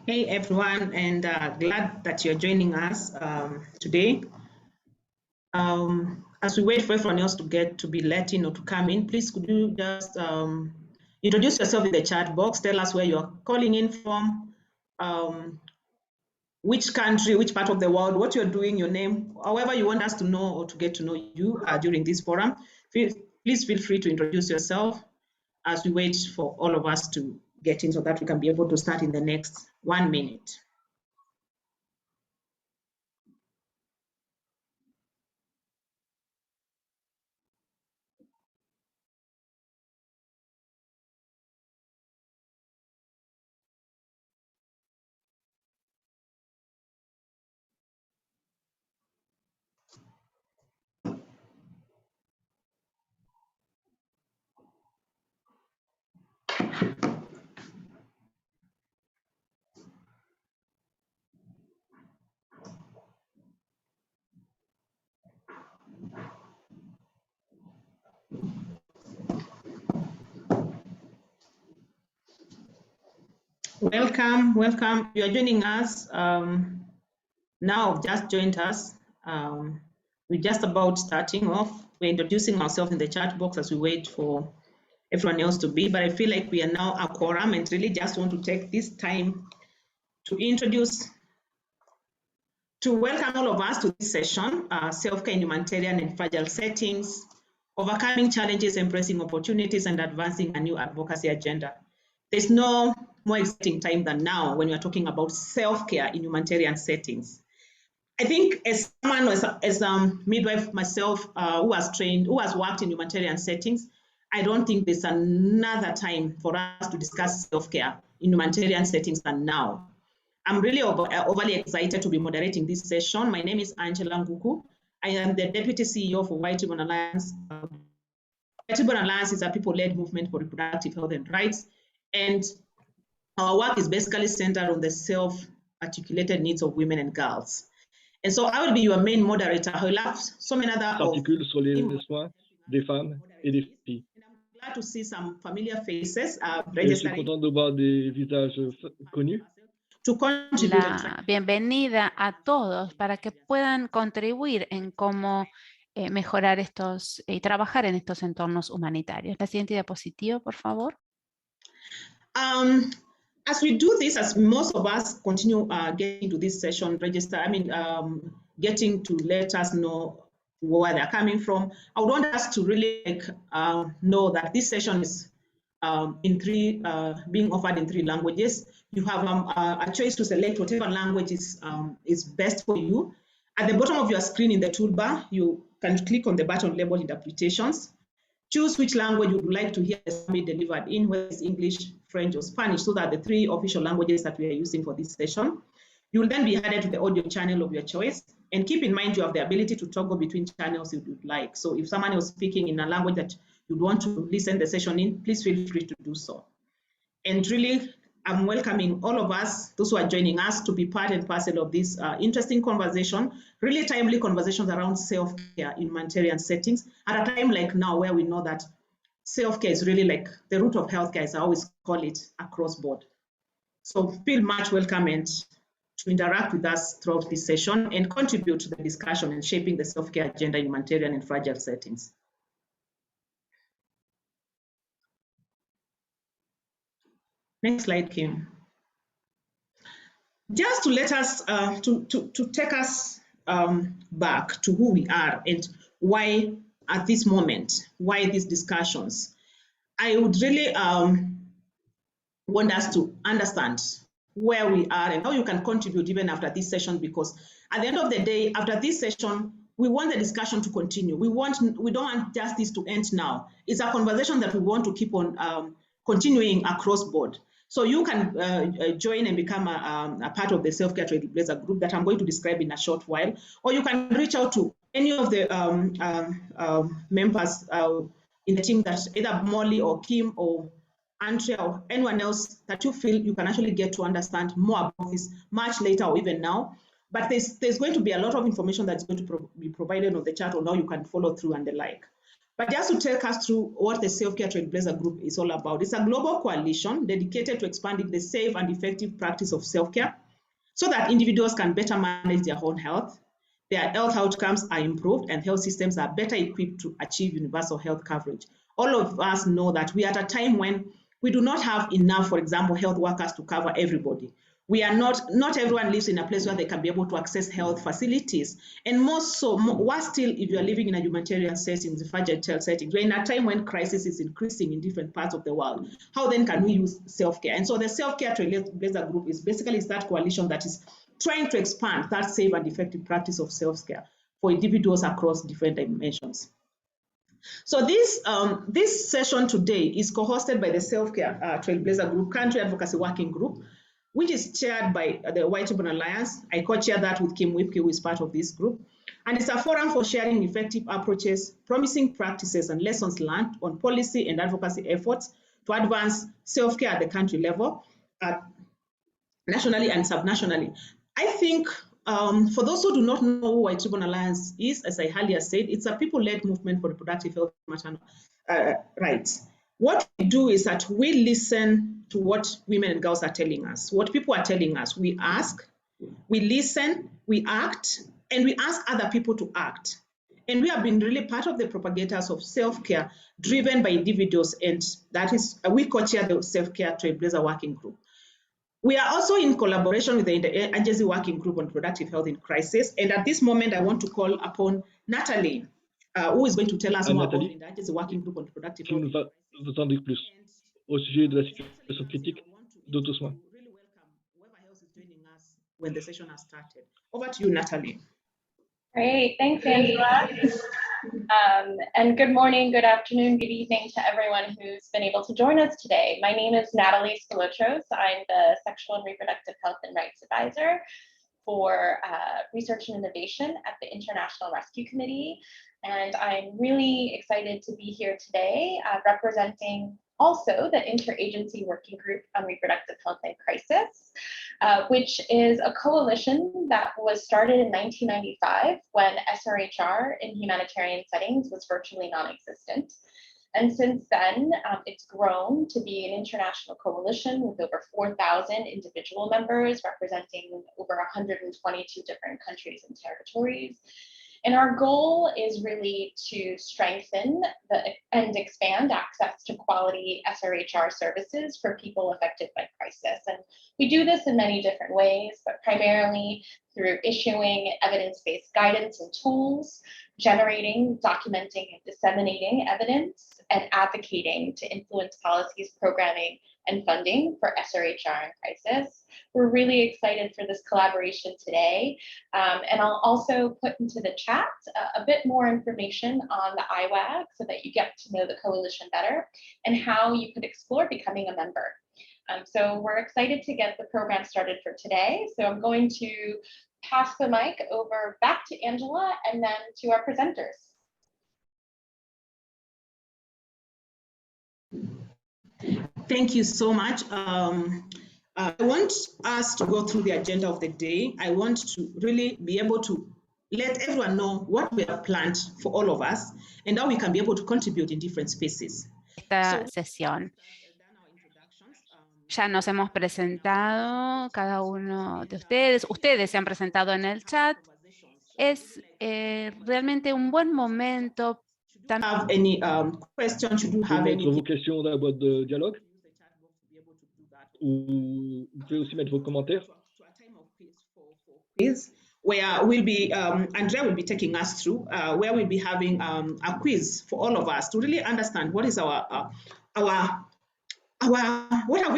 Hey everyone, and glad that you're joining us today. As we wait for everyone else to be let in or to come in, please could you just introduce yourself in the chat box, tell us where you're calling in from, which country, which part of the world, what you're doing, your name, however you want us to know or to get to know you during this forum. Please feel free to introduce yourself as we wait for all of us to get in so that we can be able to start in the next 1 minute. Welcome, welcome. You are joining us now. Just joined us. We're just about starting off. We're introducing ourselves in the chat box as we wait for everyone else to be. But I feel like we are now a quorum and really just want to take this time to welcome all of us to this session, Self-Care in Humanitarian and Fragile Settings, Overcoming Challenges, Embracing Opportunities, and Advancing a New Advocacy Agenda. There's no more exciting time than now when we are talking about self-care in humanitarian settings. I think as someone, as a midwife myself, who has worked in humanitarian settings, I don't think there's another time for us to discuss self-care in humanitarian settings than now. I'm really overly excited to be moderating this session. My name is Angela Nguku. I am the Deputy CEO for White Ribbon Alliance. White Ribbon Alliance is a people-led movement for reproductive health and rights. And our work is basically centered on the self-articulated needs of women and girls. And so I will be your main moderator. I will have so many other s'articule sur les soins des femmes et des filles. And I'm glad to see some familiar faces. Je suis content de voir des visages connus. La bienvenida a todos para que puedan contribuir en cómo mejorar estos y trabajar en estos entornos humanitarios. La siguiente diapositiva, por favor. As we do this, as most of us continue getting to this session, getting to let us know where they're coming from, I would want us to really know that this session is being offered in 3 languages. You have a choice to select whatever language is best for you. At the bottom of your screen in the toolbar, you can click on the button labeled Interpretations. Choose which language you would like to hear the summit delivered in, whether it's English, French, or Spanish, so that the 3 official languages that we are using for this session. You will then be added to the audio channel of your choice. And keep in mind, you have the ability to toggle between channels if you'd like. So if someone is speaking in a language that you'd want to listen the session in, please feel free to do so. And really, I'm welcoming all of us, those who are joining us, to be part and parcel of this interesting conversation, really timely conversations around self-care in humanitarian settings at a time like now where we know that self-care is really like the root of healthcare, as I always call it, across board. So feel much welcome and to interact with us throughout this session and contribute to the discussion and shaping the self-care agenda in humanitarian and fragile settings. Next slide, Kim. Just to let us, to take us back to who we are and why at this moment, why these discussions. I would really want us to understand where we are and how you can contribute even after this session, because at the end of the day, after this session, we want the discussion to continue. We don't want just this to end now. It's a conversation that we want to keep on continuing across board. So you can join and become a part of the Self-Care Trailblazer group that I'm going to describe in a short while, or you can reach out to any of the members in the team, that either Molly or Kim or Andrea or anyone else that you feel you can actually get to understand more about this much later or even now. But there's going to be a lot of information that's going to be provided on the chat, or now you can follow through and the like. But just to take us through what the Self-Care Trailblazer Group is all about, it's a global coalition dedicated to expanding the safe and effective practice of self-care so that individuals can better manage their own health, their health outcomes are improved, and health systems are better equipped to achieve universal health coverage. All of us know that we are at a time when we do not have enough, for example, health workers to cover everybody. We are not everyone lives in a place where they can be able to access health facilities. And worse still, if you are living in a humanitarian setting, the fragile setting, we're in a time when crisis is increasing in different parts of the world. How then can we use self-care? And so the Self-Care Trailblazer Group is basically that coalition that is trying to expand that safe and effective practice of self-care for individuals across different dimensions. So this session today is co-hosted by the Self-Care Trailblazer Group, Country Advocacy Working Group, which is chaired by the White Ribbon Alliance. I co-chair that with Kim Whipke, who is part of this group. And it's a forum for sharing effective approaches, promising practices, and lessons learned on policy and advocacy efforts to advance self-care at the country level, nationally and subnationally. I think for those who do not know who White Ribbon Alliance is, as I earlier said, it's a people-led movement for reproductive health and maternal rights. What we do is that we listen to what women and girls are telling us, what people are telling us. We ask, we listen, we act, and we ask other people to act. And we have been really part of the propagators of self-care driven by individuals, and that is, we co-chair the Self-Care Trailblazer Working Group. We are also in collaboration with the Interagency Working Group on Reproductive Health in Crisis. And at this moment, I want to call upon Natalie, who is going to tell us more about the Interagency Working Group on Reproductive Health. Qui va vous en dire plus au sujet de la situation critique d'auto-soin. Really welcome whoever else is joining us when the session has started. Over to you, Natalie. Great, thanks, Angela. And good morning, good afternoon, good evening to everyone who's been able to join us today. My name is Natalie Solotros. I'm the Sexual and Reproductive Health and Rights Advisor for Research and Innovation at the International Rescue Committee. And I'm really excited to be here today representing also the Interagency Working Group on Reproductive Health and Crisis, which is a coalition that was started in 1995 when SRHR in humanitarian settings was virtually non-existent. And since then, it's grown to be an international coalition with over 4,000 individual members representing over 122 different countries and territories. And our goal is really to strengthen and expand access to quality SRHR services for people affected by crisis. And we do this in many different ways, but primarily through issuing evidence-based guidance and tools, generating, documenting, and disseminating evidence, and advocating to influence policies, programming, and funding for SRHR in crisis. We're really excited for this collaboration today. And I'll also put into the chat a bit more information on the IWAG so that you get to know the coalition better and how you could explore becoming a member. So we're excited to get the program started for today. So I'm going to pass the mic over back to Angela and then to our presenters. Thank you so much. I want us to go through the agenda of the day. I want to really be able to let everyone know what we have planned for all of us and how we can be able to contribute in different spaces. Esta sesión. Ya nos hemos presentado, cada uno de ustedes. Ustedes se han presentado en el chat. Es realmente un buen momento. Have any questions? Should you have any? Mettre vos questions dans la boîte de dialogue. Ou vous pouvez aussi mettre vos commentaires. Where we'll be, Andrea will be taking us through, where we'll be having a quiz for all of us to really understand what is what have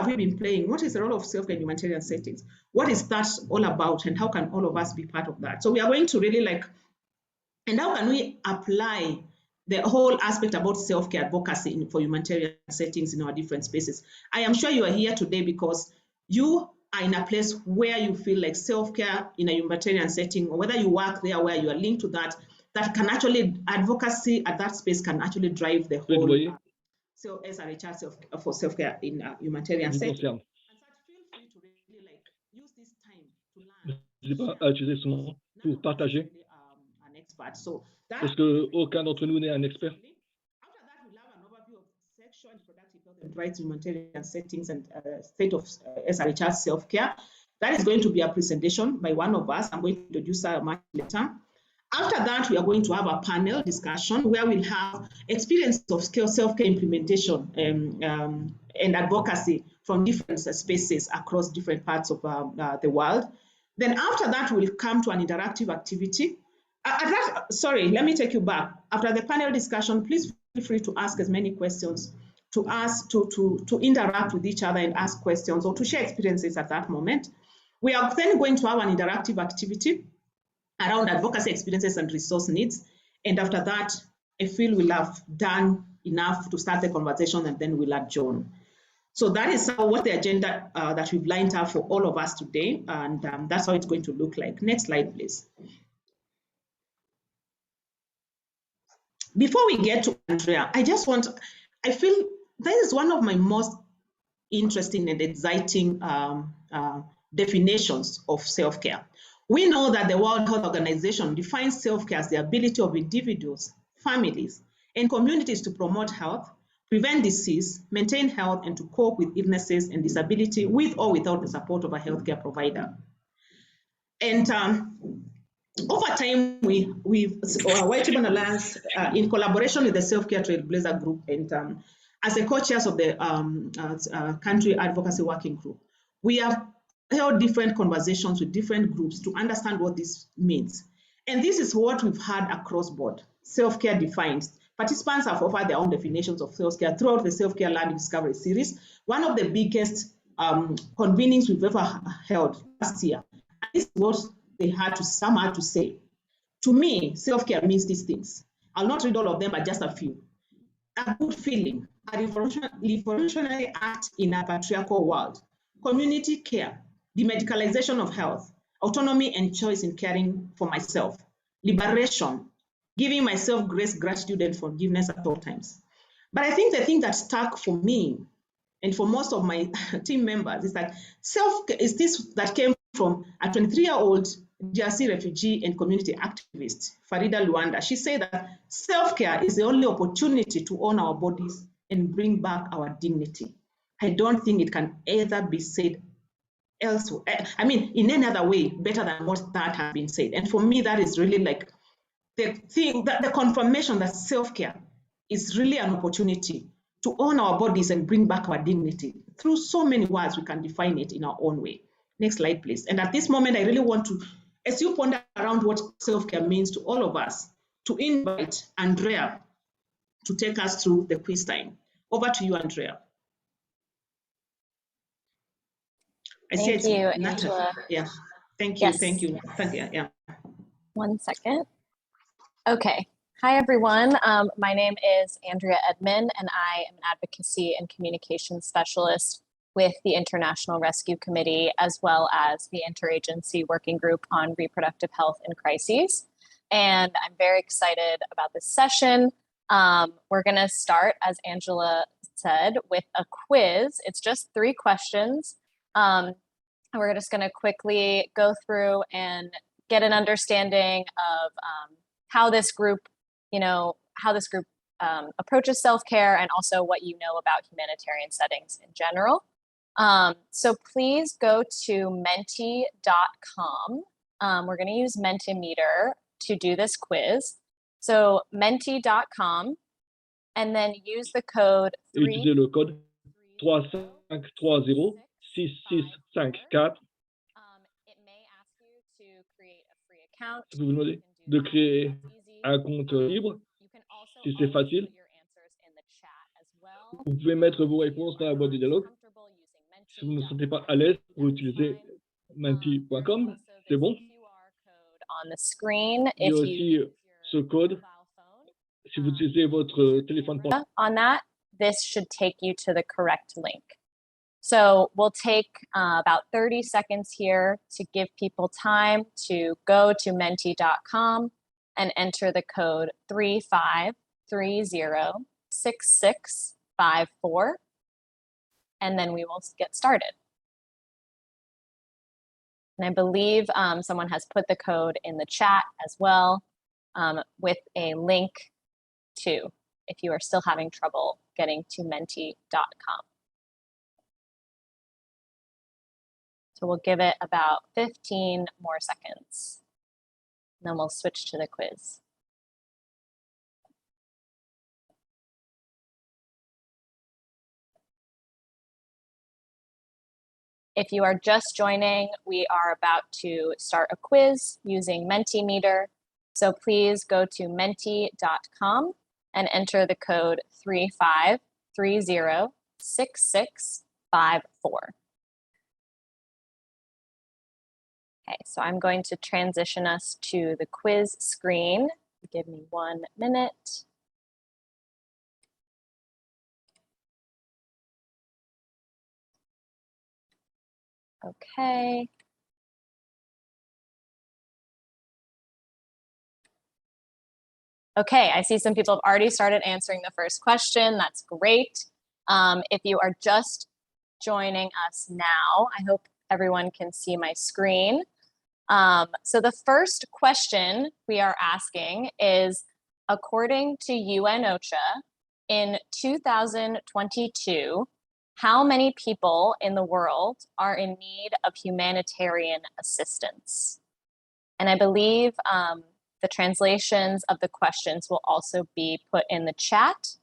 we been playing? What is the role of self-care in humanitarian settings? What is that all about, and how can all of us be part of that? So we are going to really and how can we apply the whole aspect about self-care advocacy for humanitarian settings in our different spaces? I am sure you are here today because you are in a place where you feel like self-care in a humanitarian setting, or whether you work there where you are linked to that can actually, advocacy at that space can actually drive the whole SRHR for self-care in a humanitarian setting. And so feel free to really use this time to learn. N'hésitez pas à utiliser ce moment pour partager. An expert. So Est-ce qu'aucun d'entre nous n'est un expert? After that, we'll have an overview of sexual and reproductive health and rights, humanitarian settings, and state of SRHR self-care. That is going to be a presentation by one of us. I'm going to introduce her much later. After that, we are going to have a panel discussion where we'll have experience of self-care implementation and advocacy from different spaces across different parts of the world. Then after that, we'll come to an interactive activity. Sorry, let me take you back. After the panel discussion, please feel free to ask as many questions, to interact with each other and ask questions or to share experiences at that moment. We are then going to have an interactive activity around advocacy experiences and resource needs. And after that, I feel we'll have done enough to start the conversation and then we'll adjourn. So that is what the agenda that we've lined up for all of us today. And that's how it's going to look like. Next slide, please. Before we get to Andrea, I feel this is one of my most interesting and exciting definitions of self-care. We know that the World Health Organization defines self-care as the ability of individuals, families, and communities to promote health, prevent disease, maintain health, and to cope with illnesses and disability with or without the support of a healthcare provider. And over time, White Ribbon Alliance, in collaboration with the Self-Care Trailblazer Group and as the co-chairs of the Country Advocacy Working Group, we have held different conversations with different groups to understand what this means. And this is what we've had across board. Self-care defined. Participants have offered their own definitions of self-care throughout the Self-Care Learning Discovery Series, one of the biggest convenings we've ever held last year. And this is what they had to say. To me, self-care means these things. I'll not read all of them, but just a few. A good feeling, a revolutionary act in a patriarchal world, community care, demedicalization of health, autonomy and choice in caring for myself, liberation, giving myself grace, gratitude, and forgiveness at all times. But I think the thing that stuck for me and for most of my team members is that self-care is this that came from a 23-year-old DRC refugee and community activist, Farida Luanda. She said that self-care is the only opportunity to own our bodies and bring back our dignity. I don't think it can either be said elsewhere. I mean, in any other way, better than what that has been said. And for me, that is really like the thing, that the confirmation that self-care is really an opportunity to own our bodies and bring back our dignity. Through so many words, we can define it in our own way. Next slide, please. And at this moment, I really want to, as you ponder around what self-care means to all of us, to invite Andrea to take us through the quiz time. Over to you, Andrea. Thank you, Angela. Yeah, thank you, yes. Thank you. Yeah. 1 second. Okay. Hi, everyone. My name is Andrea Edmond, and I am an advocacy and communication specialist with the International Rescue Committee, as well as the Interagency Working Group on Reproductive Health and Crises. And I'm very excited about this session. We're going to start, as Angela said, with a quiz. It's just 3 questions. We're just going to quickly go through and get an understanding of how this group, approaches self-care and also what you know about humanitarian settings in general. So please go to menti.com. We're going to use Mentimeter to do this quiz. So menti.com, and then use the code 3. le code 3530 6654. It may ask you to create a free account. Vous vous demandez de créer un compte libre. Si c'est facile, vous pouvez mettre vos réponses dans la boîte de dialogue. Si vous ne vous sentez pas à l'aise, vous utilisez menti.com. C'est bon. Il y a aussi ce code. Si vous utilisez votre téléphone portable. On that, this should take you to the correct link. So we'll take about 30 seconds here to give people time to go to menti.com and enter the code 35306654, and then we will get started. And I believe someone has put the code in the chat as well. with a link to, if you are still having trouble getting to menti.com. So we'll give it about 15 more seconds, and then we'll switch to the quiz. If you are just joining, we are about to start a quiz using Mentimeter. So please go to menti.com and enter the code 35306654. Okay, so I'm going to transition us to the quiz screen. Give me 1 minute. Okay. Okay, I see some people have already started answering the first question. That's great. If you are just joining us now, I hope everyone can see my screen. So the first question we are asking is, according to UN OCHA, in 2022, how many people in the world are in need of humanitarian assistance? And I believe the translations of the questions will also be put in the chat,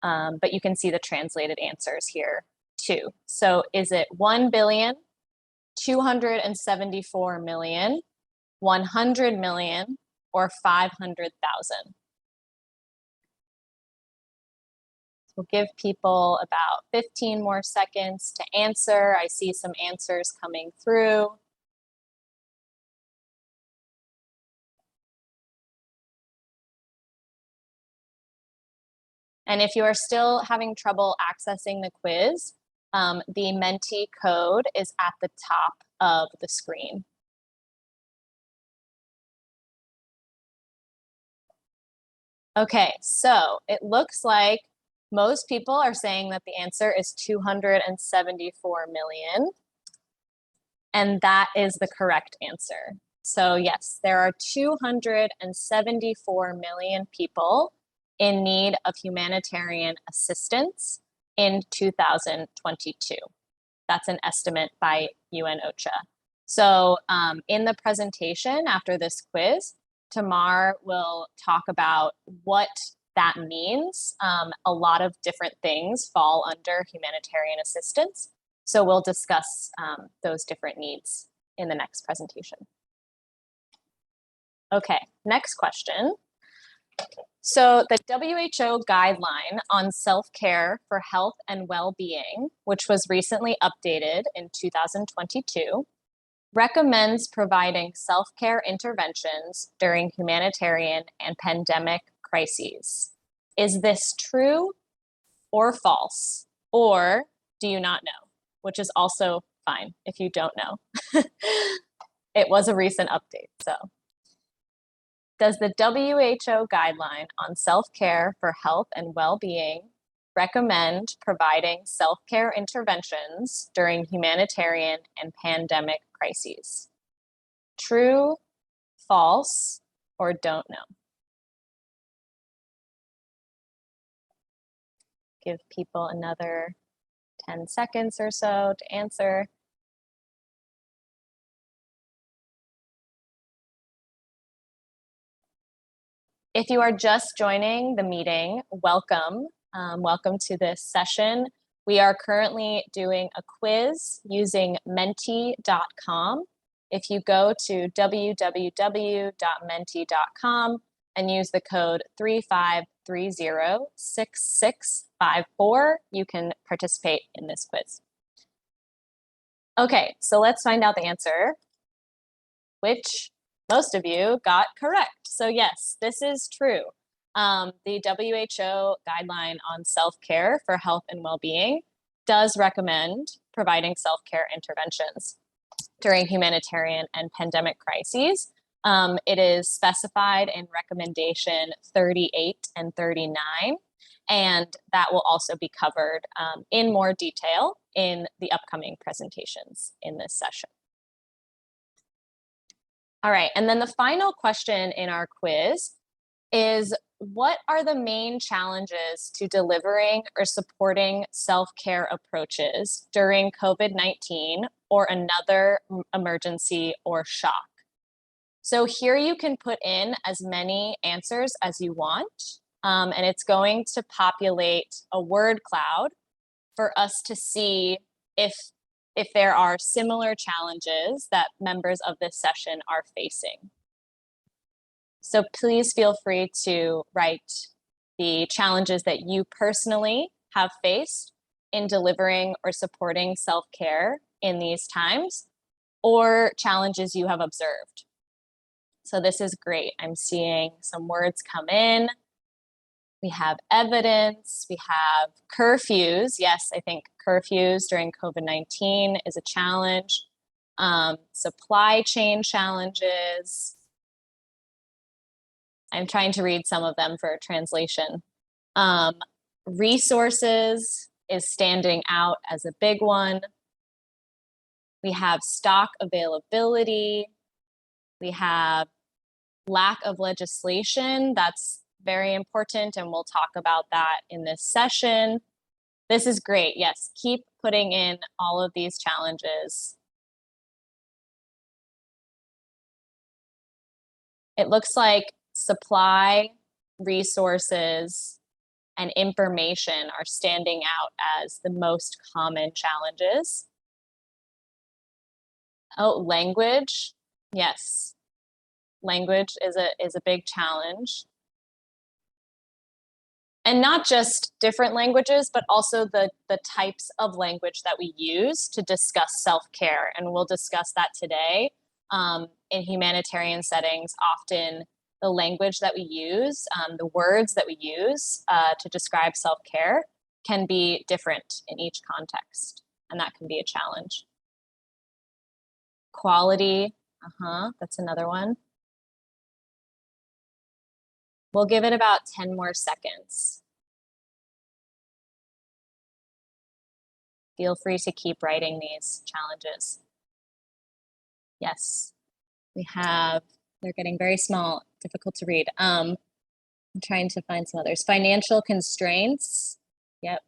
but you can see the translated answers here too. So is it 1 billion, 274 million, 100 million, or 500,000? We'll give people about 15 more seconds to answer. I see some answers coming through. And if you are still having trouble accessing the quiz, the Menti code is at the top of the screen. Okay, so it looks like most people are saying that the answer is 274 million, and that is the correct answer. So yes, there are 274 million people in need of humanitarian assistance in 2022. That's an estimate by UN OCHA. So in the presentation after this quiz, Tamar will talk about what that means. A lot of different things fall under humanitarian assistance. So we'll discuss those different needs in the next presentation. Okay, next question. So the WHO Guideline on Self-Care for Health and Well-Being, which was recently updated in 2022, recommends providing self-care interventions during humanitarian and pandemic crises. Is this true or false? Or do you not know? Which is also fine if you don't know. It was a recent update, so. Does the WHO Guideline on Self-Care for Health and Well-Being recommend providing self-care interventions during humanitarian and pandemic crises? True, false, or don't know? Give people another 10 seconds or so to answer. If you are just joining the meeting, welcome. Welcome to this session. We are currently doing a quiz using menti.com. If you go to www.menti.com and use the code 35306654, you can participate in this quiz. Okay, so let's find out the answer, which most of you got correct. So yes, this is true. The WHO Guideline on Self-Care for Health and Well-Being does recommend providing self-care interventions during humanitarian and pandemic crises. It is specified in recommendation 38 and 39, and that will also be covered in more detail in the upcoming presentations in this session. All right, and then the final question in our quiz is, what are the main challenges to delivering or supporting self-care approaches during COVID-19 or another emergency or shock? So here you can put in as many answers as you want, and it's going to populate a word cloud for us to see if there are similar challenges that members of this session are facing. So please feel free to write the challenges that you personally have faced in delivering or supporting self-care in these times, or challenges you have observed. So this is great. I'm seeing some words come in. We have evidence, we have curfews. Yes, I think curfews during COVID-19 is a challenge. Supply chain challenges. I'm trying to read some of them for translation. Resources is standing out as a big one. We have stock availability. We have lack of legislation. That's very important, and we'll talk about that in this session. This is great. Yes, keep putting in all of these challenges. It looks like supply, resources, and information are standing out as the most common challenges. Oh, language. Yes, language is a big challenge. And not just different languages, but also the types of language that we use to discuss self-care. And we'll discuss that today. In humanitarian settings, often the language that we use, the words that we use to describe self-care can be different in each context. And that can be a challenge. Quality, that's another one. We'll give it about 10 more seconds. Feel free to keep writing these challenges. Yes, we have, they're getting very small, difficult to read. I'm trying to find some others. Financial constraints, yep.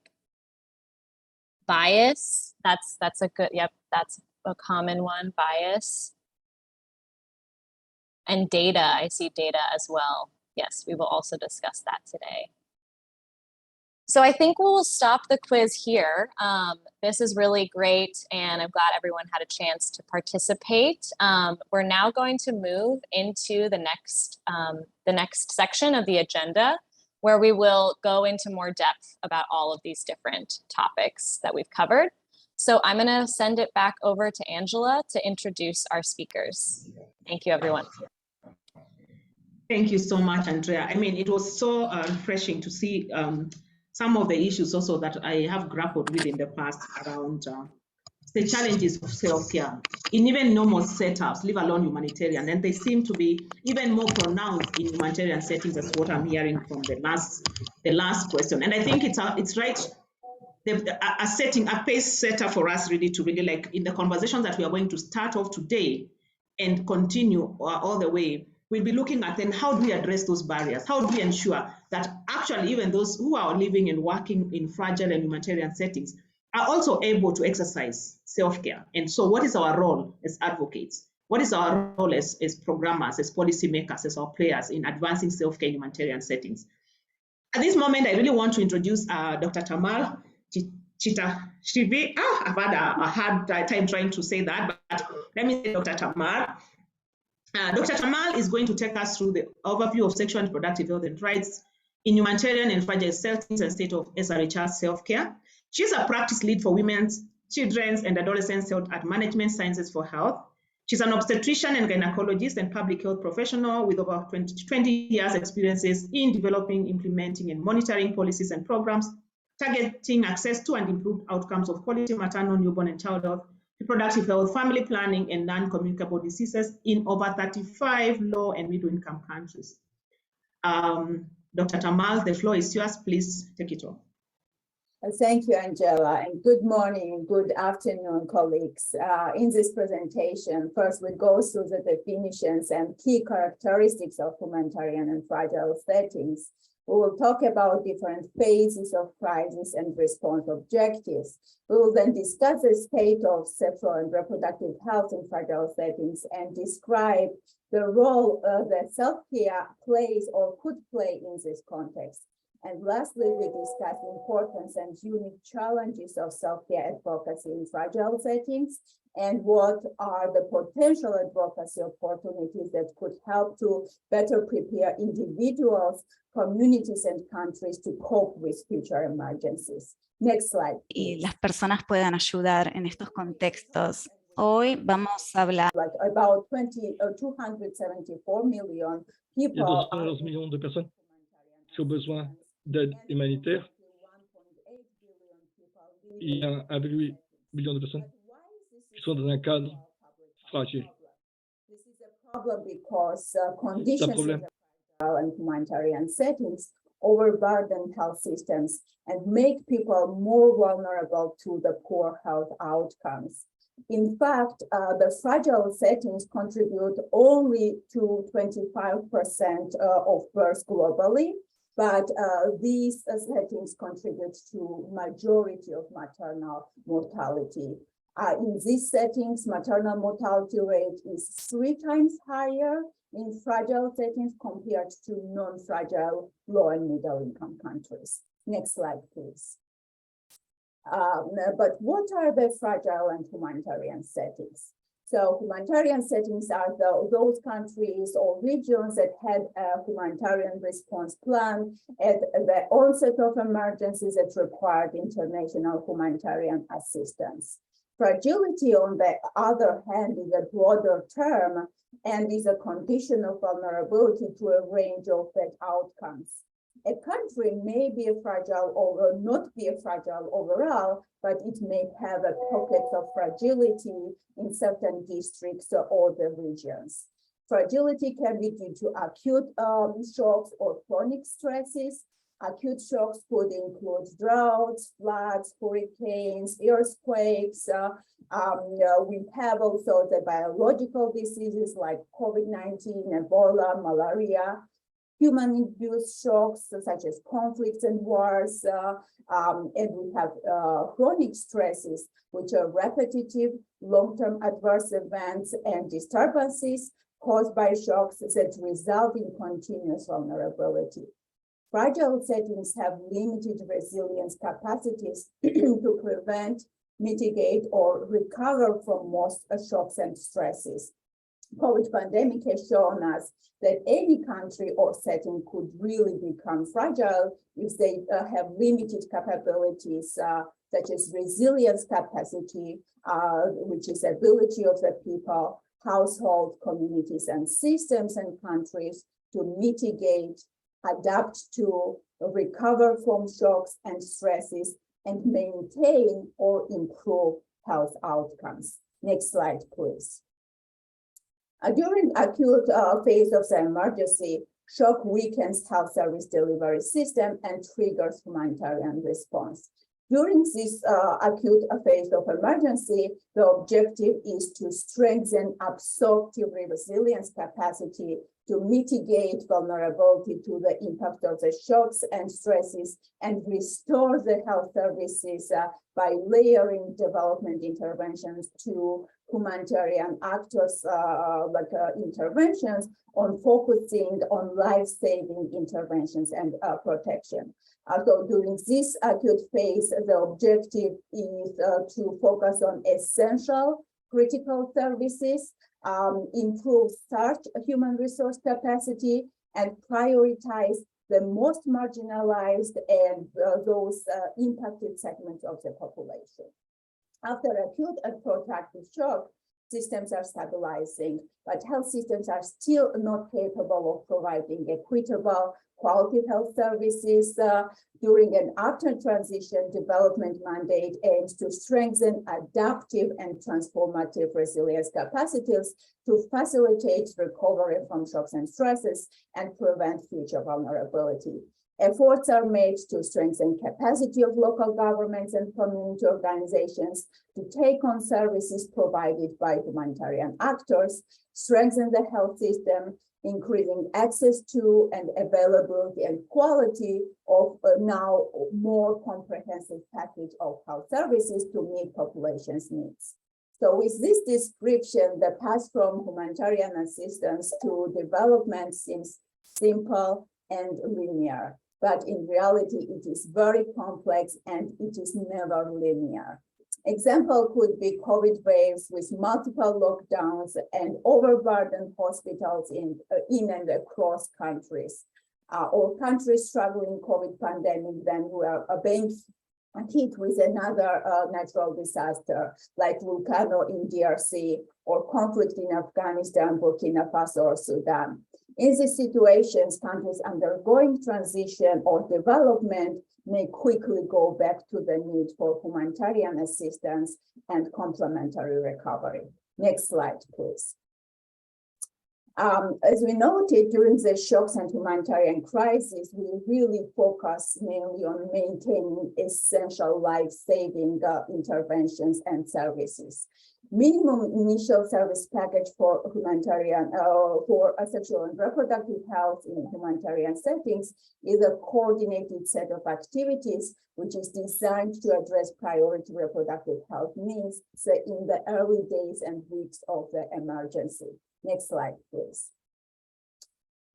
Bias, that's a good, yep, that's a common one, bias. And data, I see data as well. Yes, we will also discuss that today. So I think we'll stop the quiz here. This is really great, and I'm glad everyone had a chance to participate. We're now going to move into the next section of the agenda, where we will go into more depth about all of these different topics that we've covered. So I'm gonna send it back over to Angela to introduce our speakers. Thank you, everyone. Thank you so much, Andrea. I mean, it was so refreshing to see some of the issues also that I have grappled with in the past around the challenges of self-care in even normal setups, leave alone humanitarian, and they seem to be even more pronounced in humanitarian settings. That's what I'm hearing from the last question. And I think it's right, a pace setter for us really to really, like, in the conversations that we are going to start off today and continue all the way, we'll be looking at then how do we address those barriers? How do we ensure that actually even those who are living and working in fragile and humanitarian settings are also able to exercise self-care? And so what is our role as advocates? What is our role as programmers, as policymakers, as our players in advancing self-care in humanitarian settings? At this moment, I really want to introduce Dr. Tamal Chitashivi. I've had a hard time trying to say that, but let me say Dr. Tamal. Dr. Tamal is going to take us through the overview of sexual and reproductive health and rights in humanitarian and fragile settings and state of SRHR self-care. She's a practice lead for women's, children's, and adolescents' health at Management Sciences for Health. She's an obstetrician and gynecologist and public health professional with over 20 years experiences in developing, implementing, and monitoring policies and programs targeting access to and improved outcomes of quality maternal, newborn, and child health, reproductive health, family planning, and non-communicable diseases in over 35 low and middle-income countries. Dr. Tamal, the floor is yours. Please take it on. Thank you, Angela, and good morning, good afternoon, colleagues. In this presentation, first we go through the definitions and key characteristics of humanitarian and fragile settings. We will talk about different phases of crisis and response objectives. We will then discuss the state of sexual and reproductive health in fragile settings and describe the role that self-care plays or could play in this context. And lastly, we discuss the importance and unique challenges of self-care advocacy in fragile settings and what are the potential advocacy opportunities that could help to better prepare individuals, communities, and countries to cope with future emergencies. Next slide. Y las personas puedan ayudar en estos contextos. Hoy vamos a hablar. Like about 274 million Il y a people. 211 millions de personnes qui ont besoin d'aide humanitaire. Il y a 1,8 million de personnes qui sont dans un cadre fragile. This is a problem because conditions in the and humanitarian settings overburden health systems and make people more vulnerable to the poor health outcomes. In fact, the fragile settings contribute only to 25% of births globally, but these settings contribute to majority of maternal mortality. In these settings, maternal mortality rate is 3 times higher in fragile settings compared to non-fragile low and middle income countries. Next slide, please. But what are the fragile and humanitarian settings? So humanitarian settings are those countries or regions that had a humanitarian response plan at the onset of emergencies that required international humanitarian assistance. Fragility, on the other hand, is a broader term and is a condition of vulnerability to a range of bad outcomes. A country may be fragile or not be fragile overall, but it may have a pocket of fragility in certain districts or the regions. Fragility can be due to acute shocks or chronic stresses. Acute shocks could include droughts, floods, hurricanes, earthquakes. We have also the biological diseases like COVID-19, Ebola, malaria. Human-induced shocks such as conflicts and wars, and we have chronic stresses, which are repetitive, long-term adverse events and disturbances caused by shocks that result in continuous vulnerability. Fragile settings have limited resilience capacities to prevent, mitigate, or recover from most shocks and stresses. COVID pandemic has shown us that any country or setting could really become fragile if they have limited capabilities, such as resilience capacity, which is ability of the people, household, communities, and systems and countries to mitigate, adapt to, recover from shocks and stresses, and maintain or improve health outcomes. Next slide, please. During acute phase of the emergency, shock weakens health service delivery system and triggers humanitarian response. During this acute phase of emergency, the objective is to strengthen absorptive resilience capacity to mitigate vulnerability to the impact of the shocks and stresses and restore the health services by layering development interventions to humanitarian actors interventions on focusing on life-saving interventions and protection. So during this acute phase, the objective is to focus on essential critical services, improve search human resource capacity, and prioritize the most marginalized and those impacted segments of the population. After acute and protracted shock, systems are stabilizing, but health systems are still not capable of providing equitable, quality health services. During and after transition, development mandate aims to strengthen adaptive and transformative resilience capacities to facilitate recovery from shocks and stresses and prevent future vulnerability. Efforts are made to strengthen capacity of local governments and community organizations to take on services provided by humanitarian actors, strengthen the health system, increasing access to and availability and quality of a now more comprehensive package of health services to meet population's needs. So with this description, the path from humanitarian assistance to development seems simple and linear. But in reality, it is very complex and it is never linear. Example could be COVID waves with multiple lockdowns and overburdened hospitals in and across countries, or countries struggling COVID pandemic, then we are being hit with another natural disaster like volcano in DRC or conflict in Afghanistan, Burkina Faso, or Sudan. In these situations, countries undergoing transition or development may quickly go back to the need for humanitarian assistance and complementary recovery. Next slide, please. As we noted during the shocks and humanitarian crisis, we really focus mainly on maintaining essential life-saving interventions and services. Minimum initial service package for humanitarian for sexual and reproductive health in humanitarian settings is a coordinated set of activities which is designed to address priority reproductive health needs in the early days and weeks of the emergency. Next slide, please.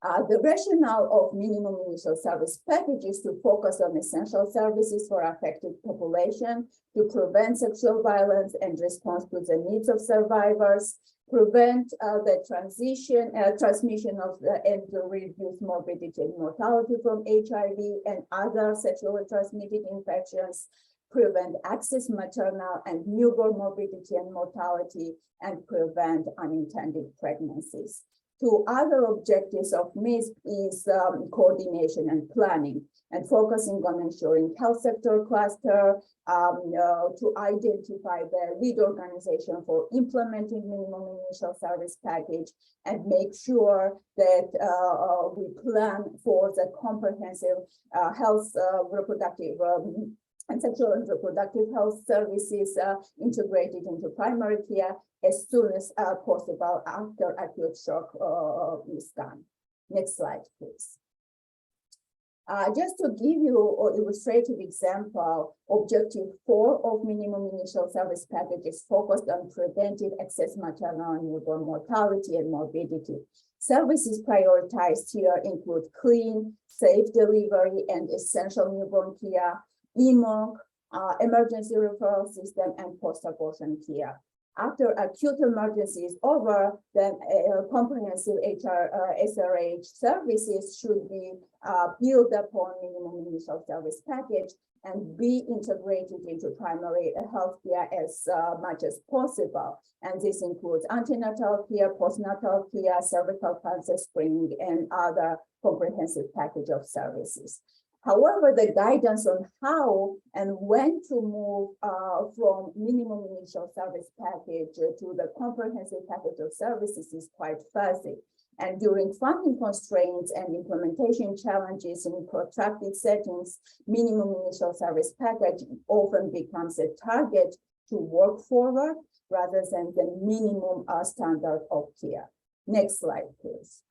The rationale of minimum initial service package is to focus on essential services for affected population, to prevent sexual violence and respond to the needs of survivors, prevent the transmission of and to reduce morbidity and mortality from HIV and other sexually transmitted infections, prevent excess maternal and newborn morbidity and mortality, and prevent unintended pregnancies. Two other objectives of MISP is coordination and planning, and focusing on ensuring health sector cluster to identify the lead organization for implementing minimum initial service package and make sure that we plan for the comprehensive health reproductive and sexual and reproductive health services integrated into primary care as soon as possible after acute shock is done. Next slide, please. Just to give you an illustrative example, Objective 4 of Minimum Initial Service Package is focused on preventive excess maternal and newborn mortality and morbidity. Services prioritized here include clean, safe delivery and essential newborn care, EMOC, emergency referral system, and post-abortion care. After acute emergency is over, then comprehensive SRH services should be built upon minimum initial service package and be integrated into primary health care as much as possible. And this includes antenatal care, postnatal care, cervical cancer screening, and other comprehensive package of services. However, the guidance on how and when to move from minimum initial service package to the comprehensive package of services is quite fuzzy. And during funding constraints and implementation challenges in protracted settings, minimum initial service package often becomes a target to work forward rather than the minimum standard of care. Next slide, please.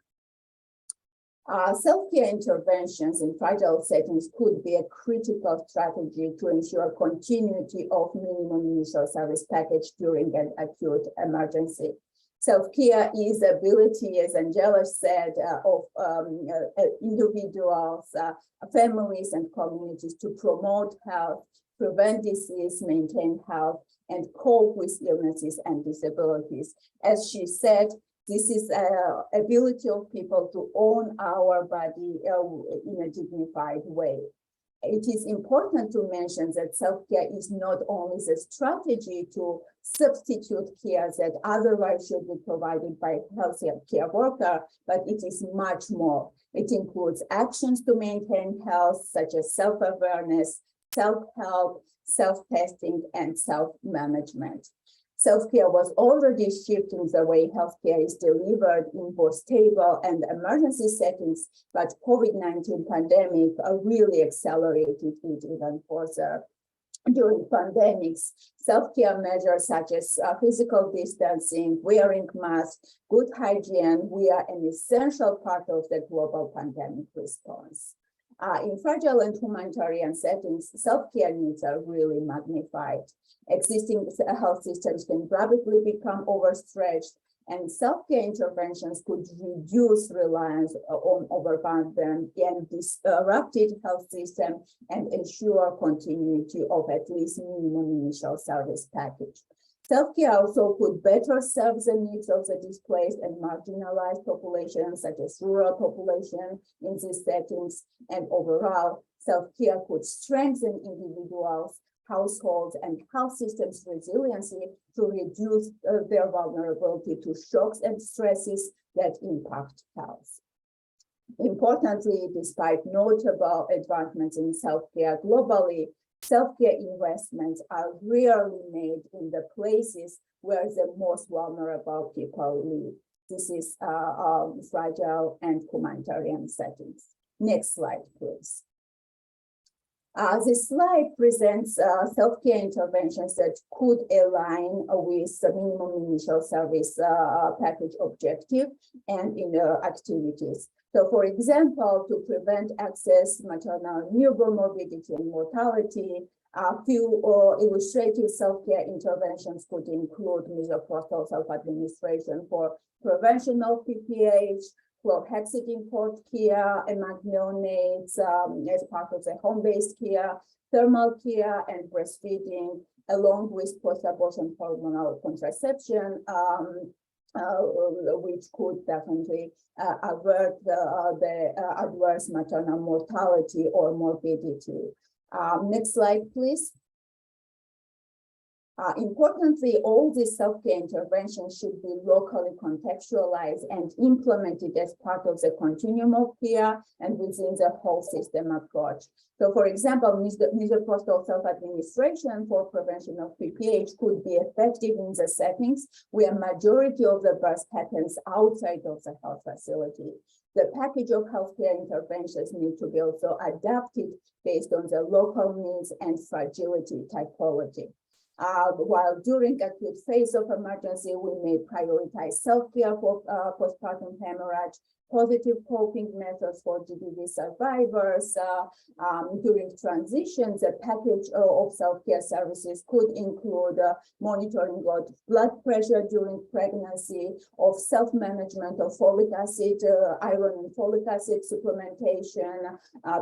Self-care interventions in fragile settings could be a critical strategy to ensure continuity of minimum initial service package during an acute emergency. Self-care is the ability, as Angela said, of individuals, families, and communities to promote health, prevent disease, maintain health, and cope with illnesses and disabilities. As she said, this is ability of people to own our body in a dignified way. It is important to mention that self-care is not only the strategy to substitute care that otherwise should be provided by a healthcare worker, but it is much more. It includes actions to maintain health, such as self-awareness, self-help, self-testing, and self-management. Self-care was already shifting the way healthcare is delivered in both stable and emergency settings, but COVID-19 pandemic really accelerated it even further. During pandemics, self-care measures such as physical distancing, wearing masks, good hygiene were an essential part of the global pandemic response. In fragile and humanitarian settings, self-care needs are really magnified. Existing health systems can rapidly become overstretched, and self-care interventions could reduce reliance on overburdened and disrupted health system and ensure continuity of at least minimum initial service package. Self-care also could better serve the needs of the displaced and marginalized populations, such as rural population in these settings, and overall, self-care could strengthen individuals, households, and health systems' resiliency to reduce their vulnerability to shocks and stresses that impact health. Importantly, despite notable advancements in self-care globally, self-care investments are rarely made in the places where the most vulnerable people live. This is fragile and humanitarian settings. Next slide, please. This slide presents self-care interventions that could align with the minimum initial service package objective and in activities. So, for example, to prevent excess maternal newborn morbidity and mortality, a few illustrative self-care interventions could include misoprostol self-administration for prevention of PPH, chlorhexidine port care, among neonates as part of the home-based care, thermal care, and breastfeeding, along with post-abortion hormonal contraception, which could definitely avert the adverse maternal mortality or morbidity. Next slide, please. Importantly, all these self-care interventions should be locally contextualized and implemented as part of the continuum of care and within the whole system approach. So, for example, misoprostol self-administration for prevention of PPH could be effective in the settings where majority of the birth happens outside of the health facility. The package of healthcare interventions need to be also adapted based on the local needs and fragility typology. While during acute phase of emergency, we may prioritize self-care for postpartum hemorrhage, positive coping methods for GBV survivors. During transition, the package of self-care services could include monitoring of blood pressure during pregnancy, of self-management of folic acid, iron and folic acid supplementation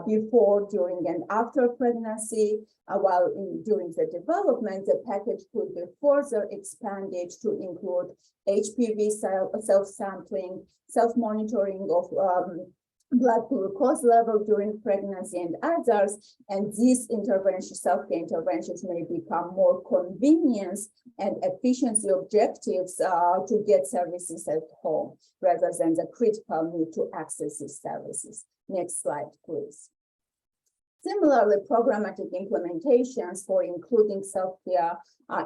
before, during, and after pregnancy. While during the development, the package could be further expanded to include HPV self-sampling, self-monitoring of blood glucose level during pregnancy and others. And these interventions, self-care interventions, may become more convenience and efficiency objectives to get services at home, rather than the critical need to access these services. Next slide, please. Similarly, programmatic implementations for including self-care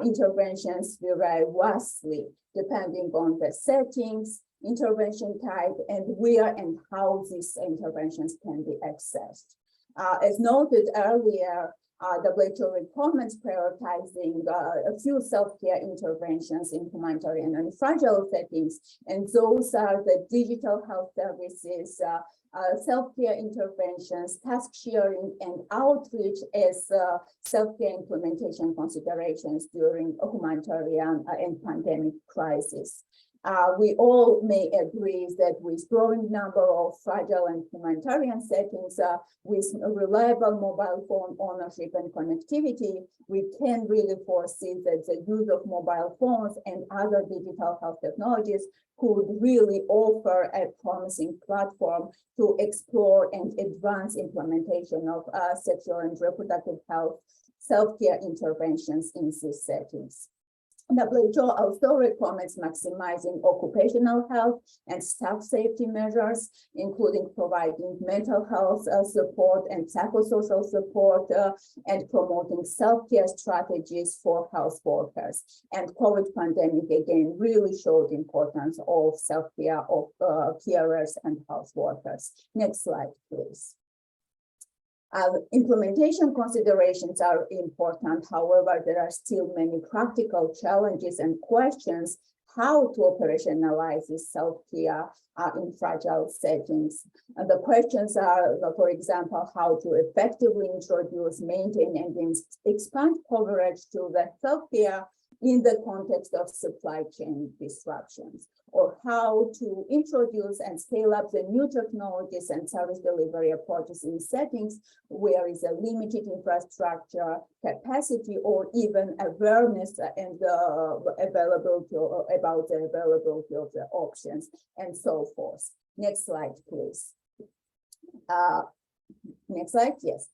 interventions vary vastly, depending on the settings, intervention type, and where and how these interventions can be accessed. As noted earlier, WHO recommends prioritizing a few self-care interventions in humanitarian and fragile settings, and those are the digital health services, self-care interventions, task sharing, and outreach as self-care implementation considerations during a humanitarian and pandemic crisis. We all may agree that with growing number of fragile and humanitarian settings with reliable mobile phone ownership and connectivity, we can really foresee that the use of mobile phones and other digital health technologies could really offer a promising platform to explore and advance implementation of sexual and reproductive health self-care interventions in these settings. WHO also recommends maximizing occupational health and staff safety measures, including providing mental health support and psychosocial support and promoting self-care strategies for health workers. And COVID pandemic again really showed the importance of self-care of carers and health workers. Next slide, please. Implementation considerations are important. However, there are still many practical challenges and questions how to operationalize this self-care in fragile settings. The questions are, for example, how to effectively introduce, maintain, and expand coverage to the self-care in the context of supply chain disruptions, or how to introduce and scale up the new technologies and service delivery approaches in settings where is a limited infrastructure, capacity, or even awareness and availability about the availability of the options, and so forth. Next slide, please. Next slide, yes.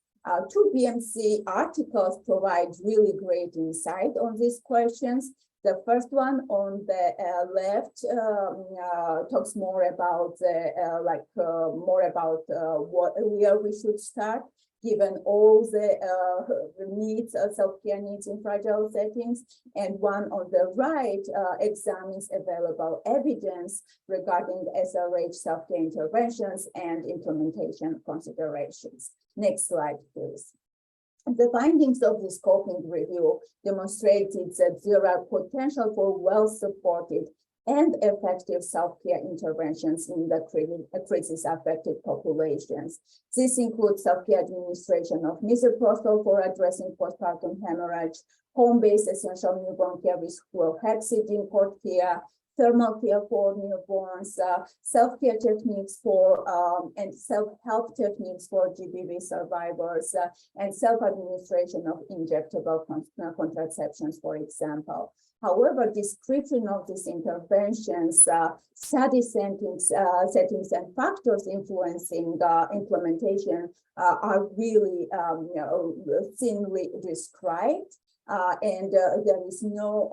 Two BMC articles provide really great insight on these questions. The first one on the left talks more about where we should start, given all the needs, self-care needs in fragile settings. And one on the right examines available evidence regarding SRH self-care interventions and implementation considerations. Next slide, please. The findings of the scoping review demonstrated that there are potential for well-supported and effective self-care interventions in the crisis-affected populations. This includes self-care administration of misoprostol for addressing postpartum hemorrhage, home-based essential newborn care with fluohexidine cord care, thermal care for newborns, self-care techniques for and self-help techniques for GBV survivors, and self-administration of injectable contraceptions, for example. However, description of these interventions, study settings and factors influencing implementation are really thinly described. And there is no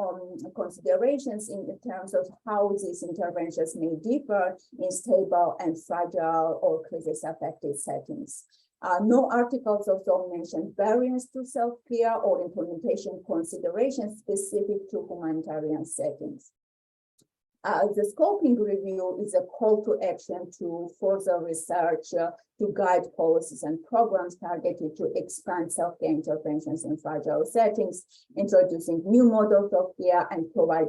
considerations in terms of how these interventions may differ in stable and fragile or crisis-affected settings. No articles also mention barriers to self-care or implementation considerations specific to humanitarian settings. The scoping review is a call to action to further research to guide policies and programs targeted to expand self-care interventions in fragile settings, introducing new models of care, and provide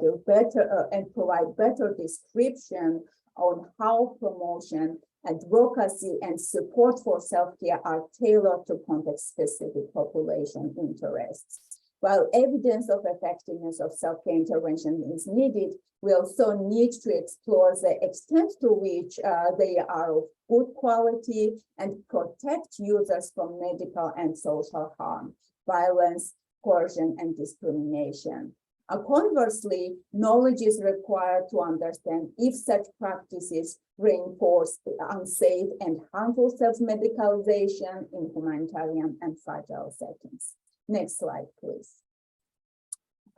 better description on how promotion, advocacy, and support for self-care are tailored to context-specific population interests. While evidence of effectiveness of self-care intervention is needed, we also need to explore the extent to which they are of good quality and protect users from medical and social harm, violence, coercion, and discrimination. Conversely, knowledge is required to understand if such practices reinforce unsafe and harmful self-medicalization in humanitarian and fragile settings. Next slide, please.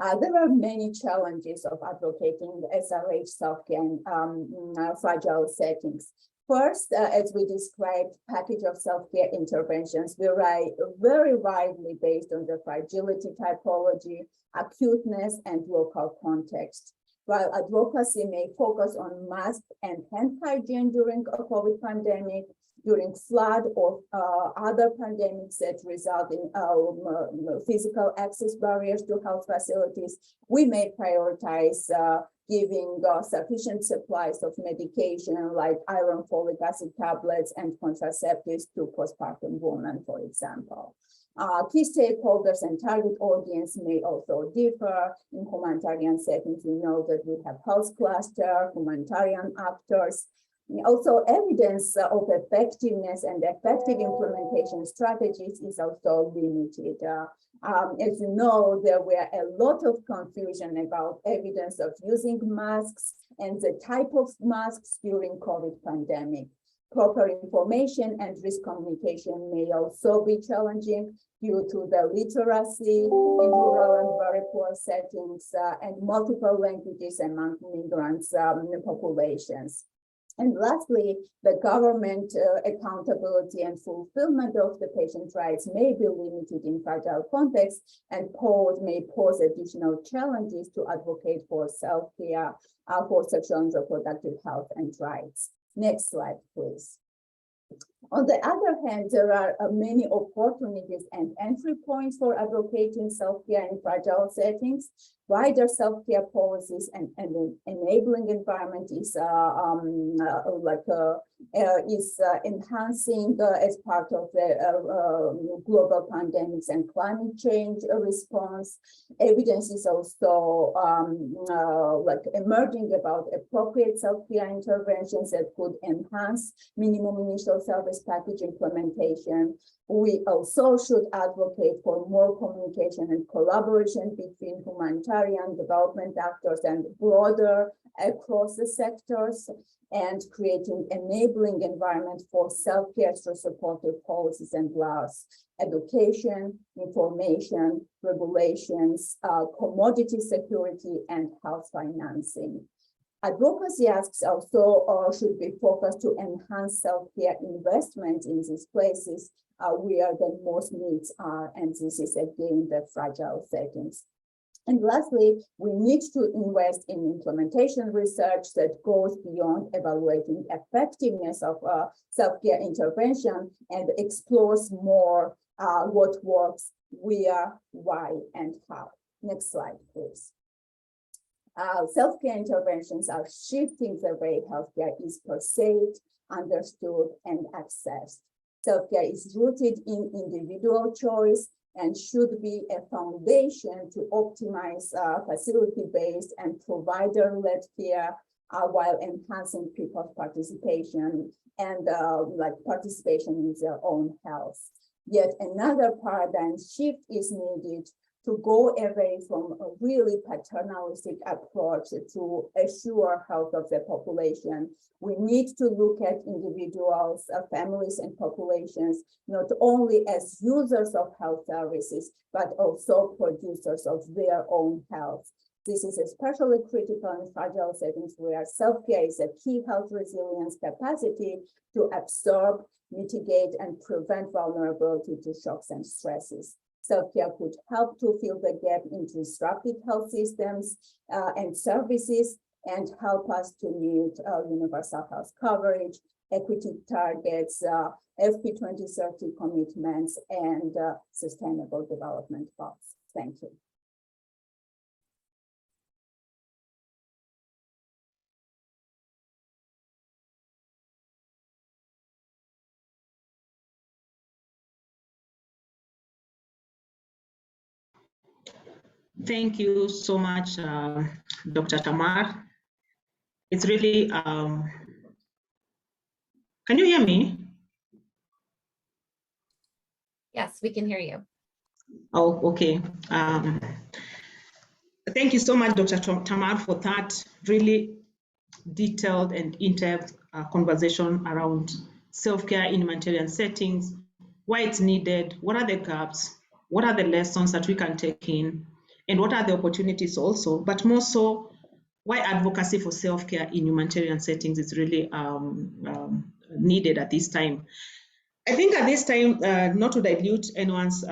There are many challenges of advocating SRH self-care in fragile settings. First, as we described, package of self-care interventions vary very widely based on the fragility typology, acuteness, and local context. While advocacy may focus on mask and hand hygiene during a COVID pandemic, during flood or other pandemics that result in physical access barriers to health facilities, we may prioritize giving sufficient supplies of medication like iron folic acid tablets and contraceptives to postpartum women, for example. Key stakeholders and target audience may also differ. In humanitarian settings, we know that we have health cluster, humanitarian actors. Also, evidence of effectiveness and effective implementation strategies is also limited. As you know, there were a lot of confusion about evidence of using masks and the type of masks during COVID pandemic. Proper information and risk communication may also be challenging due to the literacy in rural and very poor settings and multiple languages among migrants populations. And lastly, the government accountability and fulfillment of the patient rights may be limited in fragile contexts and may pose additional challenges to advocate for self-care for sexual and reproductive health and rights. Next slide, please. On the other hand, there are many opportunities and entry points for advocating self-care in fragile settings. Wider self-care policies and an enabling environment is enhancing as part of the global pandemics and climate change response. Evidence is also emerging about appropriate self-care interventions that could enhance minimum initial service package implementation. We also should advocate for more communication and collaboration between humanitarian development actors and broader across the sectors, and creating enabling environment for self-care through supportive policies and laws, education, information, regulations, commodity security, and health financing. Advocacy asks also should be focused to enhance self-care investment in these places where the most needs are, and this is again the fragile settings. And lastly, we need to invest in implementation research that goes beyond evaluating effectiveness of self-care intervention and explores more what works, where, why, and how. Next slide, please. Self-care interventions are shifting the way healthcare is perceived, understood, and accessed. Self-care is rooted in individual choice and should be a foundation to optimize facility-based and provider-led care while enhancing people's participation and participation in their own health. Yet another paradigm shift is needed to go away from a really paternalistic approach to assure health of the population. We need to look at individuals, families, and populations, not only as users of health services, but also producers of their own health. This is especially critical in fragile settings where self-care is a key health resilience capacity to absorb, mitigate, and prevent vulnerability to shocks and stresses. Self-care could help to fill the gap in disrupted health systems and services and help us to meet universal health coverage, equity targets, FP 2030 commitments, and sustainable development goals. Thank you. Thank you so much, Dr. Tamar. It's really, can you hear me? Yes, we can hear you. Oh, okay. Thank you so much, Dr. Tamar, for that really detailed and in-depth conversation around self-care in humanitarian settings, why it's needed, what are the gaps, what are the lessons that we can take in, and what are the opportunities also, but more so, why advocacy for self-care in humanitarian settings is really needed at this time. I think at this time, not to dilute anyone's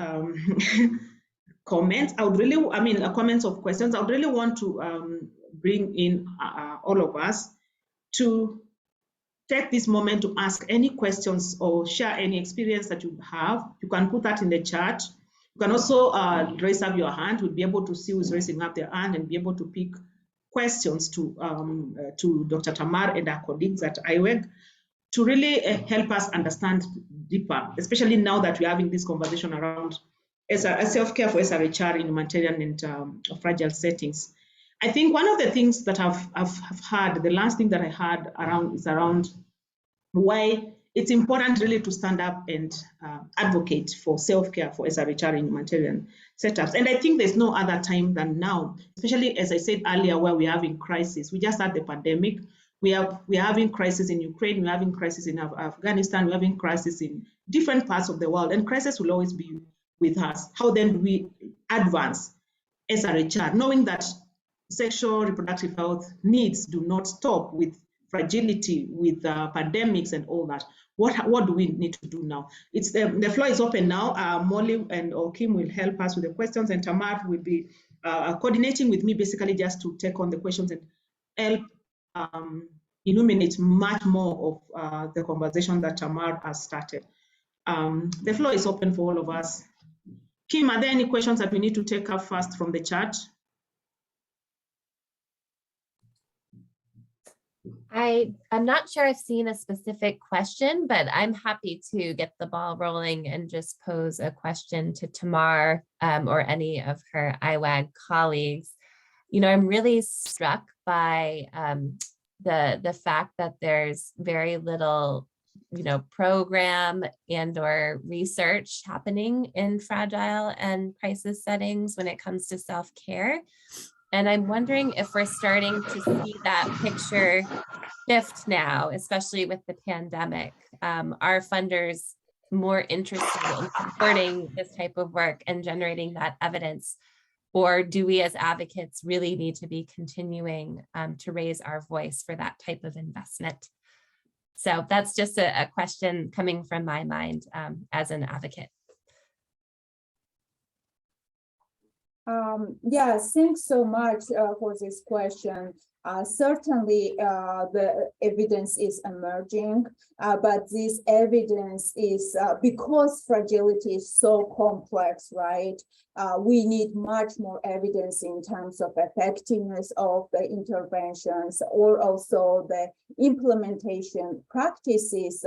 comments, comments of questions, I would really want to bring in all of us to take this moment to ask any questions or share any experience that you have. You can put that in the chat. You can also raise up your hand. We'll be able to see who's raising up their hand and be able to pick questions to Dr. Tamar and our colleagues at IWEG to really help us understand deeper, especially now that we're having this conversation around self-care for SRHR in humanitarian and fragile settings. I think one of the things that I've heard, the last thing that I heard is around why it's important really to stand up and advocate for self-care for SRHR in humanitarian setups. And I think there's no other time than now, especially as I said earlier, where we're having crisis. We just had the pandemic. We're having crisis in Ukraine, we're having crisis in Afghanistan, we're having crisis in different parts of the world, and crisis will always be with us. How then do we advance SRHR, knowing that sexual reproductive health needs do not stop with fragility, with pandemics and all that? What do we need to do now? It's the floor is open now. Molly and Kim will help us with the questions, and Tamar will be coordinating with me basically just to take on the questions and help illuminate much more of the conversation that Tamar has started. The floor is open for all of us. Kim, are there any questions that we need to take up first from the chat? I'm not sure I've seen a specific question, but I'm happy to get the ball rolling and just pose a question to Tamar or any of her IWAG colleagues. You know, I'm really struck by the fact that there's very little, you know, program and or research happening in fragile and crisis settings when it comes to self-care. And I'm wondering if we're starting to see that picture shift now, especially with the pandemic. Are funders more interested in supporting this type of work and generating that evidence? Or do we as advocates really need to be continuing to raise our voice for that type of investment? So that's just a question coming from my mind as an advocate. Yeah, thanks so much for this question. Certainly, the evidence is emerging, but this evidence is because fragility is so complex, right? We need much more evidence in terms of effectiveness of the interventions, or also the implementation practices,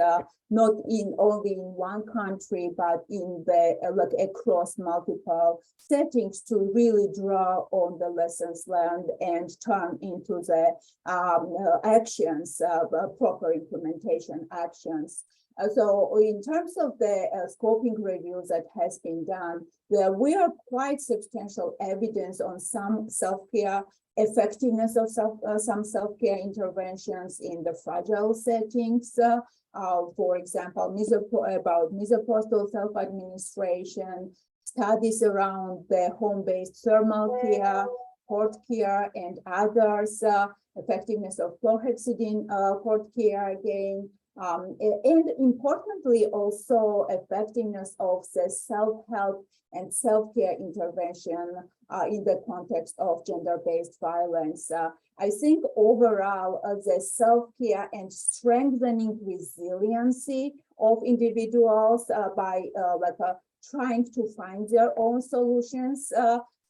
not only in one country, but in the across multiple settings, to really draw on the lessons learned and turn into the actions, proper implementation actions. So in terms of the scoping reviews that has been done, we are quite substantial evidence on some self-care effectiveness of some self-care interventions in the fragile settings. For example, about mesopostal self-administration, studies around the home-based thermal care, cord care, and others, effectiveness of chlorhexidine cord care again, and importantly also effectiveness of the self-help and self-care intervention in the context of gender-based violence. I think overall the self-care and strengthening resiliency of individuals by trying to find their own solutions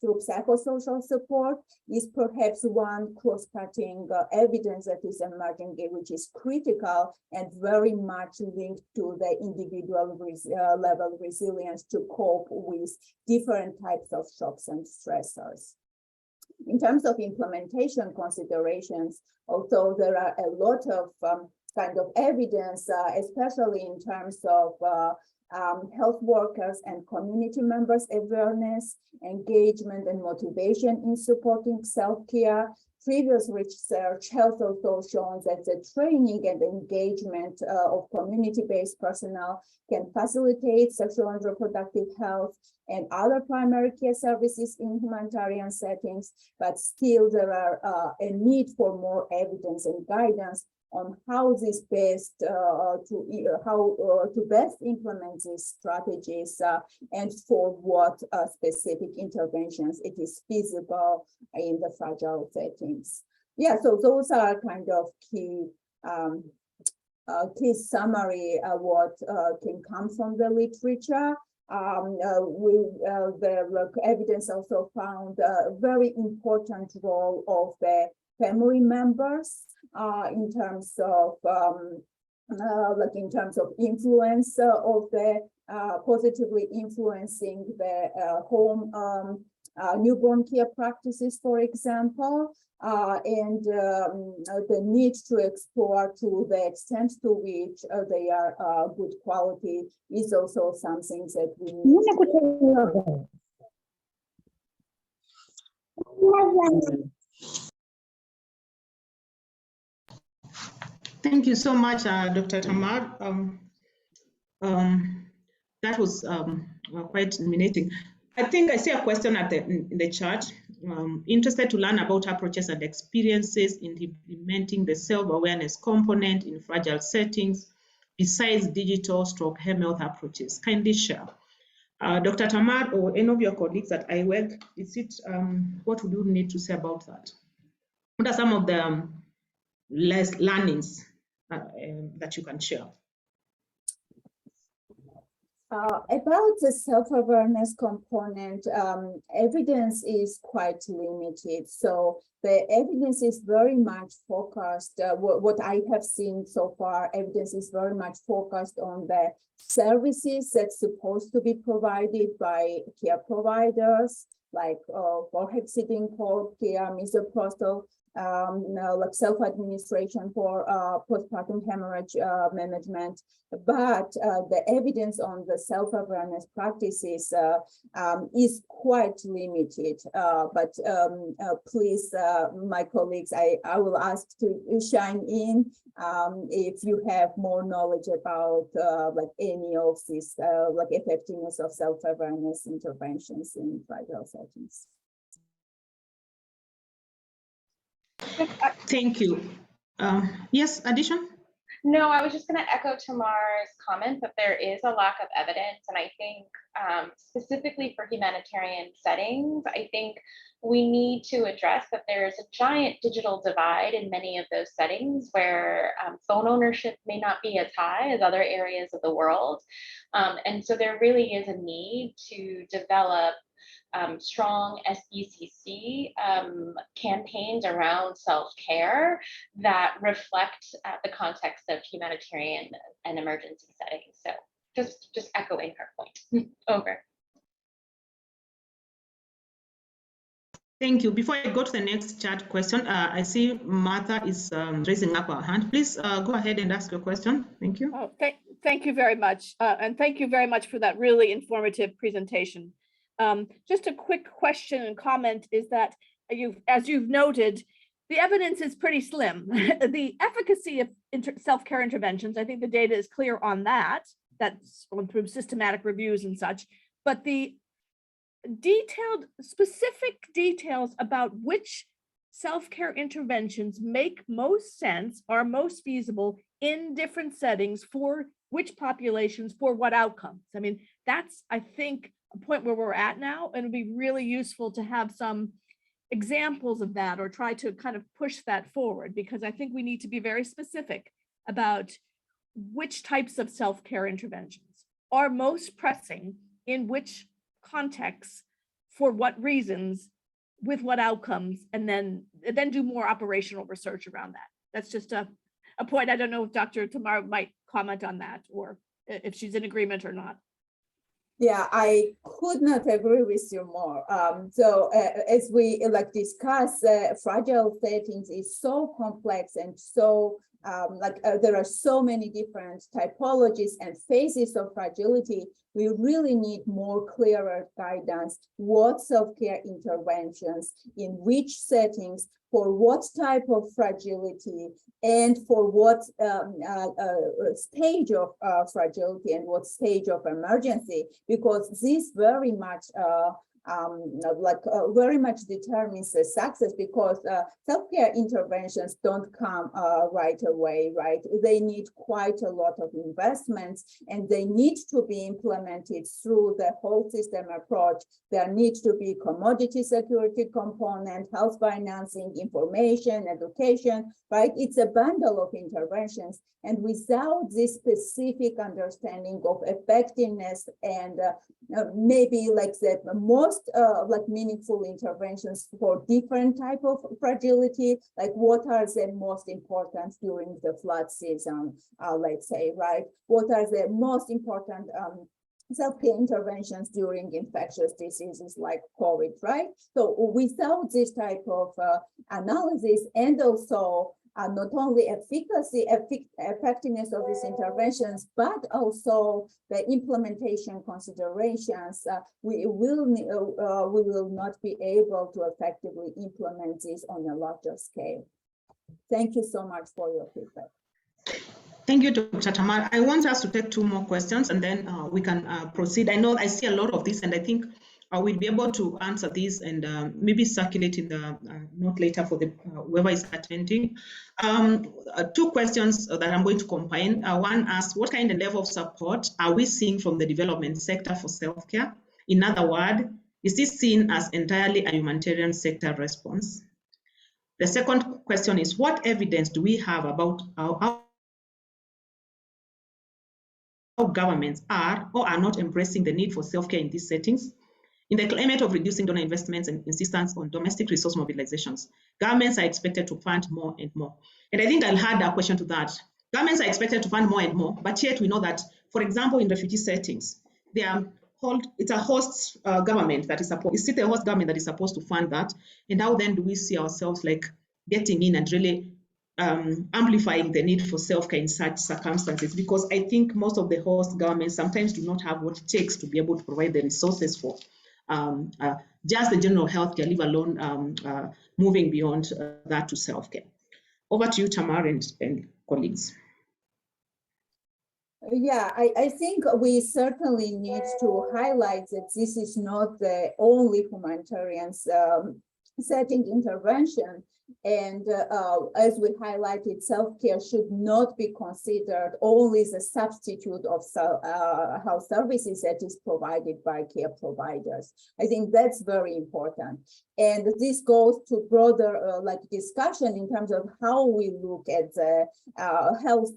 through psychosocial support is perhaps one cross-cutting evidence that is emerging, which is critical and very much linked to the individual level resilience to cope with different types of shocks and stressors. In terms of implementation considerations, although there are a lot of kind of evidence, especially in terms of health workers and community members' awareness, engagement, and motivation in supporting self-care. Previous research has also shown that the training and engagement of community-based personnel can facilitate sexual and reproductive health and other primary care services in humanitarian settings, but still there are a need for more evidence and guidance on how this best to best implement these strategies and for what specific interventions it is feasible in the fragile settings. Yeah, so those are kind of key summary what can come from the literature. The evidence also found a very important role of the family members in terms of influence of the positively influencing the home newborn care practices, for example, and the need to explore to the extent to which they are good quality is also something that we need to Thank you so much, Dr. Tamar. That was quite illuminating. I think I see a question in the chat. Interested to learn about approaches and experiences in implementing the self-awareness component in fragile settings besides digital home health approaches. Kindly share. Dr. Tamar or any of your colleagues at IWEG, what would you need to say about that? What are some of the learnings that you can share? About the self-awareness component, evidence is quite limited. So the evidence is very much focused, what I have seen so far, evidence is very much focused on the services that's supposed to be provided by care providers, like forehead-sitting for care, misoprostol, like self-administration for postpartum hemorrhage management. But the evidence on the self-awareness practices is quite limited. But please, my colleagues, I will ask to chime in if you have more knowledge about like any of these like effectiveness of self-awareness interventions in fragile settings. Thank you. Yes, addition? No, I was just going to echo Tamar's comment that there is a lack of evidence. And I think specifically for humanitarian settings, I think we need to address that there is a giant digital divide in many of those settings where phone ownership may not be as high as other areas of the world. And so there really is a need to develop strong SBCC campaigns around self-care that reflect the context of humanitarian and emergency settings. So just echoing her point. Over. Thank you. Before I go to the next chat question, I see Martha is raising up her hand. Please go ahead and ask your question. Thank you. Oh, thank you very much. And thank you very much for that really informative presentation. Just a quick question and comment is that as you've noted, the evidence is pretty slim. The efficacy of self-care interventions, I think the data is clear on that. That's through systematic reviews and such. But the specific details about which self-care interventions make most sense, are most feasible in different settings for which populations, for what outcomes. I mean, that's, I think, a point where we're at now, and it'd be really useful to have some examples of that or try to kind of push that forward, because I think we need to be very specific about which types of self-care interventions are most pressing in which contexts, for what reasons, with what outcomes, and then do more operational research around that. That's just a point. I don't know if Dr. Tamar might comment on that or if she's in agreement or not. Yeah, I could not agree with you more. So as we discuss, fragile settings is so complex and so there are so many different typologies and phases of fragility. We really need more clearer guidance. What self-care interventions in which settings, for what type of fragility, and for what stage of fragility and what stage of emergency, because this very much very much determines the success, because self-care interventions don't come right away, right? They need quite a lot of investments, and they need to be implemented through the whole system approach. There needs to be commodity security component, health financing, information, education, right? It's a bundle of interventions. And without this specific understanding of effectiveness and maybe the most meaningful interventions for different type of fragility, like what are the most important during the flood season, let's say, right? What are the most important self-care interventions during infectious diseases like COVID, right? So without this type of analysis, and also not only effectiveness of these interventions, but also the implementation considerations, we will not be able to effectively implement this on a larger scale. Thank you so much for your feedback. Thank you, Dr. Tamar. I want us to take 2 more questions and then we can proceed. I know I see a lot of this and I think we'll be able to answer these and maybe circulate in the note later for the whoever is attending. 2 questions that I'm going to combine. One asks, what kind of level of support are we seeing from the development sector for self-care? In other words, is this seen as entirely a humanitarian sector response? The second question is, what evidence do we have about how governments are or are not embracing the need for self-care in these settings? In the climate of reducing donor investments and insistence on domestic resource mobilizations, governments are expected to fund more and more. And I think I'll add a question to that. Governments are expected to fund more and more, but yet we know that, for example, in refugee settings, it's a host government that is supposed, is it a host government that is supposed to fund that? And how then do we see ourselves like getting in and really amplifying the need for self-care in such circumstances? Because I think most of the host governments sometimes do not have what it takes to be able to provide the resources for just the general healthcare, leave alone moving beyond that to self-care. Over to you, Tamar and colleagues. Yeah, I think we certainly need to highlight that this is not the only humanitarian setting intervention. And as we highlighted, self-care should not be considered only the substitute of health services that is provided by care providers. I think that's very important. And this goes to broader discussion in terms of how we look at the health,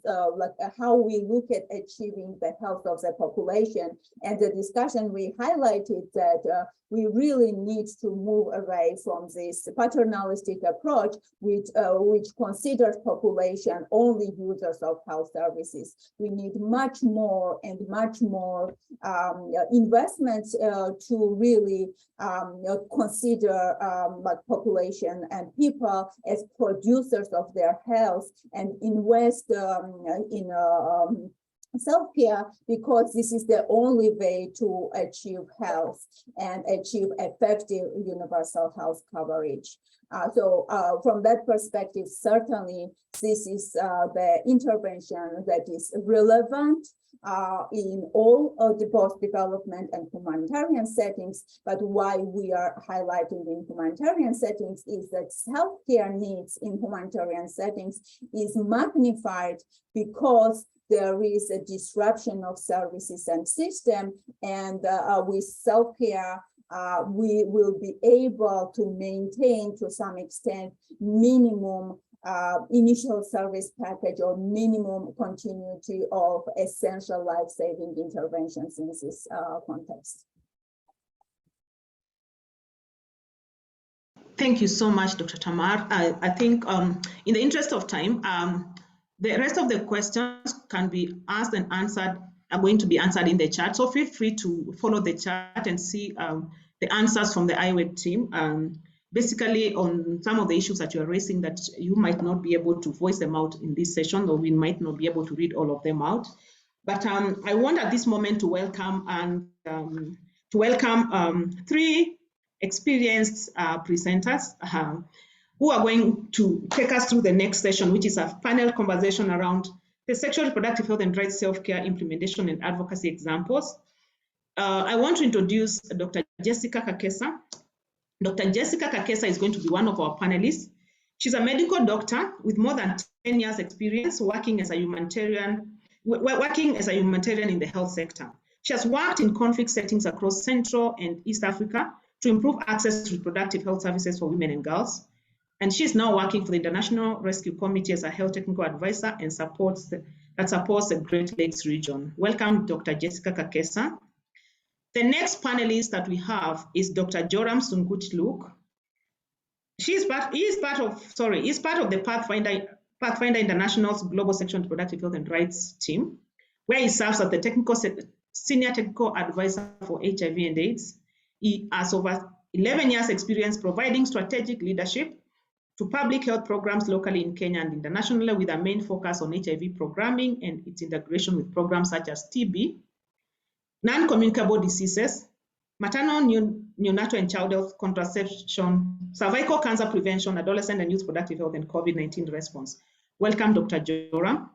how we look at achieving the health of the population. And the discussion we highlighted that we really need to move away from this paternalistic approach, which considers population only users of health services. We need much more and much more investments to really consider population and people as producers of their health and invest in self-care, because this is the only way to achieve health and achieve effective universal health coverage. So from that perspective, certainly this is the intervention that is relevant in all of the both development and humanitarian settings. But why we are highlighting in humanitarian settings is that self-care needs in humanitarian settings is magnified because there is a disruption of services and system, and with self-care, we will be able to maintain to some extent minimum initial service package or minimum continuity of essential life-saving interventions in this context. Thank you so much, Dr. Tamar. I think in the interest of time, the rest of the questions can be asked and answered, are going to be answered in the chat. So feel free to follow the chat and see the answers from the IWED team. Basically on some of the issues that you are raising that you might not be able to voice them out in this session, or we might not be able to read all of them out. But I want at this moment to welcome 3 experienced presenters who are going to take us through the next session, which is a panel conversation around the sexual reproductive health and rights self-care implementation and advocacy examples. I want to introduce Dr. Jessica Kakessa. Dr. Jessica Kakessa is going to be one of our panelists. She's a medical doctor with more than 10 years experience working as a humanitarian in the health sector. She has worked in conflict settings across Central and East Africa to improve access to reproductive health services for women and girls. And she's now working for the International Rescue Committee as a health technical advisor and supports the Great Lakes region. Welcome, Dr. Jessica Kakessa. The next panelist that we have is Dr. Joram Sungut-Luke. He is part of the Pathfinder International's Global Sexual and Reproductive Health and Rights team, where he serves as the senior technical advisor for HIV and AIDS. He has over 11 years experience providing strategic leadership to public health programs locally in Kenya and internationally, with a main focus on HIV programming and its integration with programs such as TB, non-communicable diseases, maternal, neonatal and child health, contraception, cervical cancer prevention, adolescent and youth productive health, and COVID-19 response. Welcome, Dr. Joram.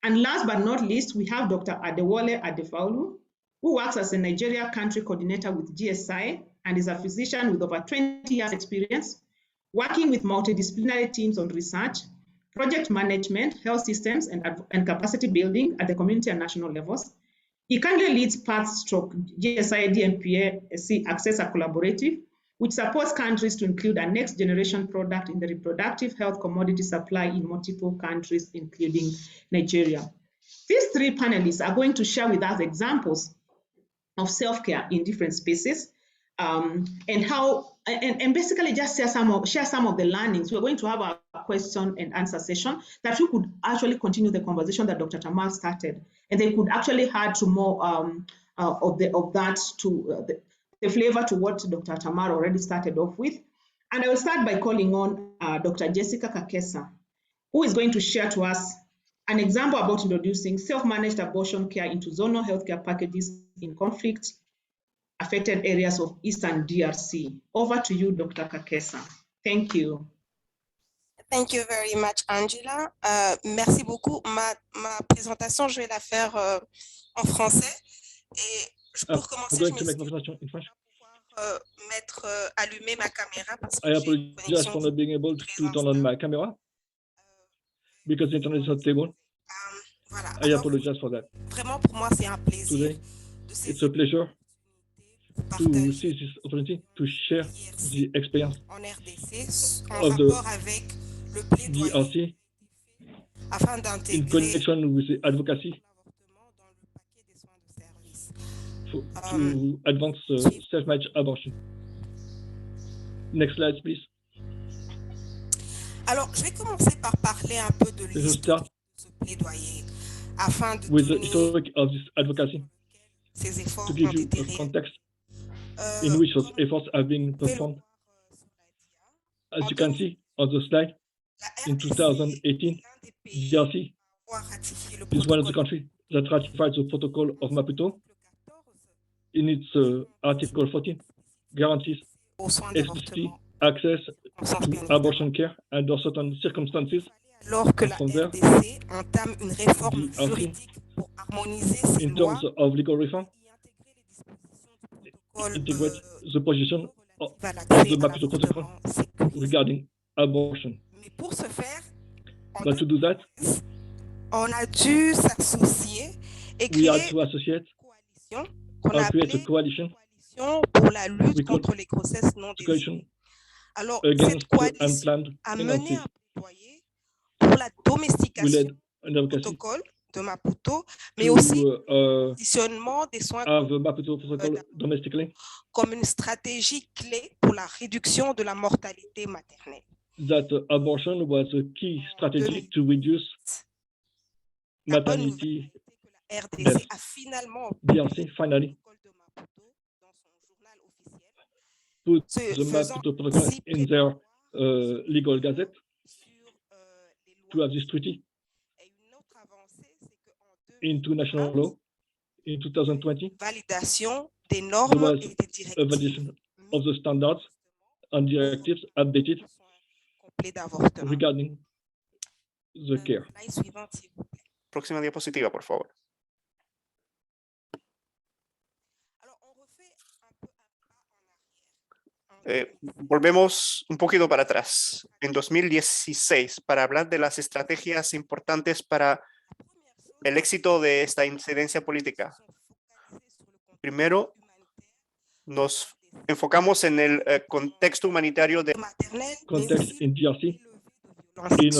And last but not least, we have Dr. Adewale Adefaulu, who works as a Nigeria country coordinator with GSI and is a physician with over 20 years experience working with multidisciplinary teams on research, project management, health systems, and capacity building at the community and national levels. He currently leads PATH/GSI DMPA Accessor Collaborative, which supports countries to include a next generation product in the reproductive health commodity supply in multiple countries, including Nigeria. These three panelists are going to share with us examples of self-care in different spaces, and basically just share some of the learnings. We're going to have a question and answer session that we could actually continue the conversation that Dr. Tamar started, and they could actually add to more the flavor to what Dr. Tamar already started off with. And I will start by calling on Dr. Jessica Kakessa, who is going to share to us an example about introducing self-managed abortion care into zonal healthcare packages in conflict-affected areas of Eastern DRC. Over to you, Dr. Kakessa. Thank you. Thank you very much, Angela. Merci beaucoup. Ma présentation, je vais la faire en français. Et pour commencer, je vais allumer ma caméra parce que I apologize for not being able to turn on my camera because the internet is not stable. Voilà. I apologize for that. Vraiment, pour moi, c'est un plaisir. Today, it's a pleasure to see this opportunity to share the experience of the DRC in connection with the advocacy to advance self-managed abortion. Next slide, please. Alors, je vais commencer par parler un peu de l'histoire de ce plaidoyer afin de with the history of this advocacy, ces efforts to give ont you été a context in which those efforts have been performed. As you can see on the slide, in 2018, DRC is one of the countries that ratified the Protocol of Maputo. In its Article 14, guarantees explicitly access to abortion care under certain circumstances. Alors que la RDC entame une réforme juridique pour harmoniser ces lois, in terms of legal reform, integrate the position of the Maputo Protocol regarding abortion. Mais pour ce faire, but to do that, on a dû s'associer et we had créer to associate qu'on create a appelait coalition pour la lutte contre les grossesses non désirées. Alors, cette coalition a mené un plaidoyer pour la domestication du protocole de Maputo, mais aussi le positionnement des soins comme une stratégie clé pour la réduction de la mortalité maternelle. That abortion was a key strategy to reduce maternity RDC a finalement DRC finally put the Maputo Protocol in their legal gazette to have this treaty into national law. In 2020, validation des normes there was et des directives a validation of the standards and directives updated regarding the care. Próxima diapositiva, por favor. Volvemos un poquito para atrás, en 2016, para hablar de las estrategias importantes para el éxito de esta incidencia política. Primero, nos enfocamos en el contexto humanitario de context in DRC, in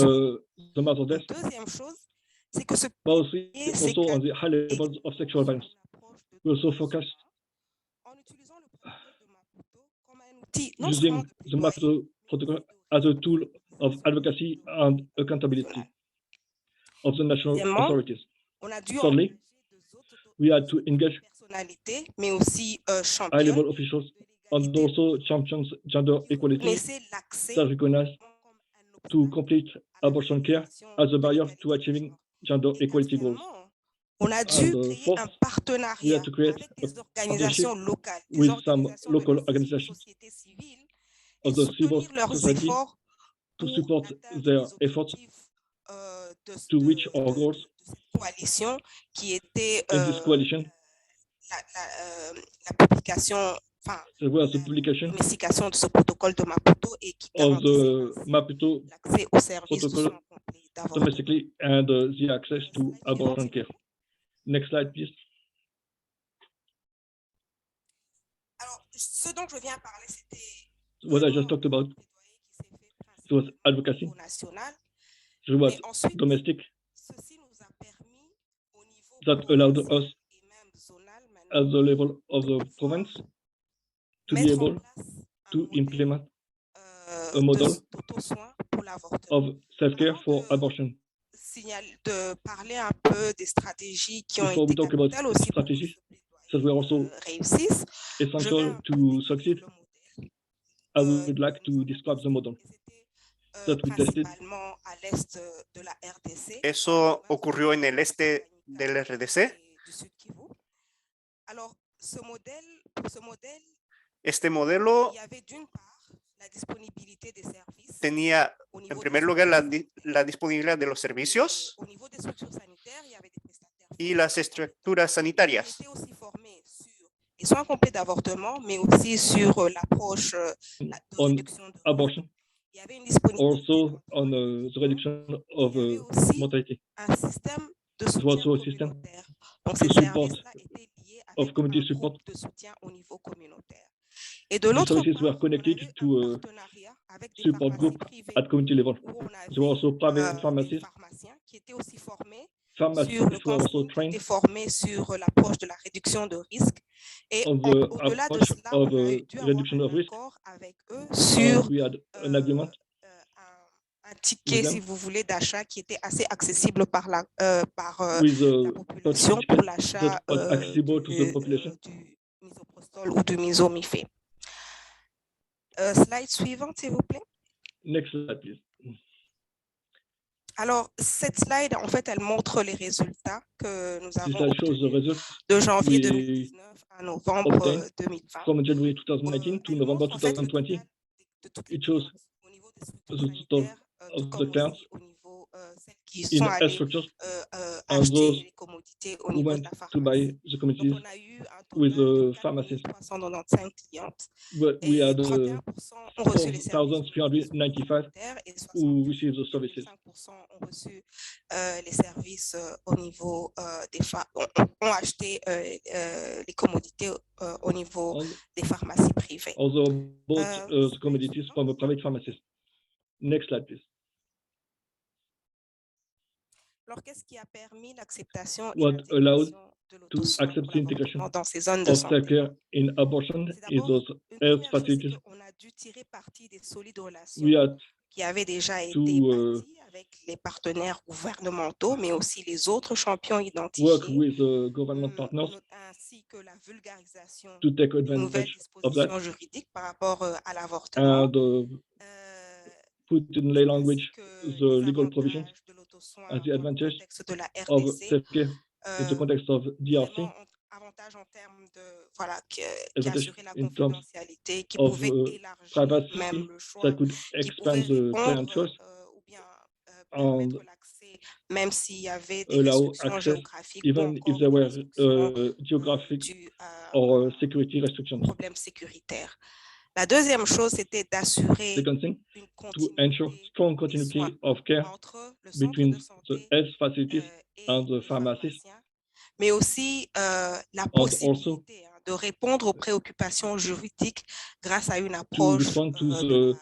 the matter of death, but also on the high levels of sexual violence. We also focused using the Maputo Protocol as a tool of advocacy and accountability of the national authorities. Thirdly, we had to engage high-level officials and also champions gender equality that recognize to complete abortion care as a barrier to achieving gender equality goals. On a dû créer un partenariat avec des organisations locales, with some local organizations of the civil society to support their efforts to reach our goals coalition qui était In this coalition, la publication, enfin, there was a publication domestication de ce protocole de Maputo et qui of the garantissait Maputo l'accès aux services de protocol soins complets d'avortement. domestically and the access to abortion care. Next slide, please. Alors, ce dont je viens parler, c'était What I just talked about, it was advocacy, national. it was Mais ensuite, domestic, ceci nous a permis au niveau that allowed us et même zonal at the level of the province to be mettre en able place un to modèle, implement a model d'auto-soin pour l'avortement. of self-care for abortion. De parler un peu des stratégies qui ont Before we été talk about capitales aussi pour que strategies ce that were also réussisse, je vais essential un peu to décrire succeed, le modèle. I would like to describe the model that we tested. Principalement à l'est de la RDC. Eso ocurrió en el este del RDC. Du Sud Kivu. Alors, pour ce modèle, Este modelo il y avait d'une part la disponibilité des services. tenía, en primer lugar, la disponibilidad de los servicios Au niveau des structures sanitaires, il y avait des prestataires. y las estructuras sanitarias. Ils étaient aussi formés sur les soins complets d'avortement, mais aussi sur l'approche de On réduction de abortion, il y avait une disponibilité. also on the reduction of mortality. Un système de It soutien was also a system communautaire. Donc, to ces support, services-là étaient liés of avec community un support. groupe de soutien au niveau communautaire. Et de The l'autre services part, were on connected avait to un a partenariat avec des support pharmacies group privées at community level. où on avait There were also private des pharmacies. pharmaciens qui étaient aussi formés Pharmacists sur le were also counseling, qui trained étaient formés sur l'approche de la réduction de risque. Et on the au-delà de approach cela, of on a dû avoir reduction un of risk. accord avec eux sur We had an agreement un ticket, with si them, vous voulez, d'achat qui était assez accessible par la with la a population pour l'achat that was accessible to the population. du misoprostol ou du misomifé. Slide suivante, s'il vous plaît. Next slide, please. Alors, cette slide, en fait, elle montre les résultats que nous This avons slide shows the obtenus results de janvier we 2019 à novembre obtained 2020. from January 2019 to Elle November montre, en fait, le 2020. total de toutes les It shows clientes au niveau des structures the total sanitaires, of tout the comme clients aussi au niveau celles qui in sont health allées structures and acheter those les commodités au who niveau de went la to pharmacie. buy the Donc, commodities on a eu un with total de pharmacists. 4395 clientes But we et had 31% ont reçu les services 4,395 et who received the services. 5% ont reçu les services au niveau des ont acheté les commodités au niveau des pharmacies privées. Also bought the commodities from a private pharmacist. Next slide, please. Alors, qu'est-ce qui a permis l'acceptation et What allowed l'intégration de to l'auto-soin accept pour the integration l'avortement dans ces zones de of santé? self-care in abortion C'est is d'abord those une health première chose, c'est facilities. qu'on a dû tirer parti des solides relations We had qui avaient déjà été to bâties avec les partenaires gouvernementaux, mais aussi les autres champions work identifiés, with government partners ainsi que la vulgarisation to take des nouvelles advantage of that dispositions juridiques par rapport à l'avortement. and put in lay language ainsi que the les legal provisions avantages de l'auto-soin and the dans le advantage contexte de la of RDC. self-care in the context of DRC, Vraiment, avantage en termes de, voilà, qui advantage assurait la in terms confidentialité, qui of pouvait élargir privacy même le choix, that could qui pouvait expand the client répondre choice ou bien and permettre l'accès, même s'il y avait des allow restrictions access géographiques ou even if encore there des were restrictions geographic dues or security restrictions. problèmes sécuritaires. La deuxième chose, c'était d'assurer Second thing, une to ensure continuité strong des continuity soins of care entre le centre between de the santé health facilities et and the les pharmacies, pharmaciens, mais aussi la and also possibilité de répondre aux préoccupations juridiques grâce à une to approche respond to de the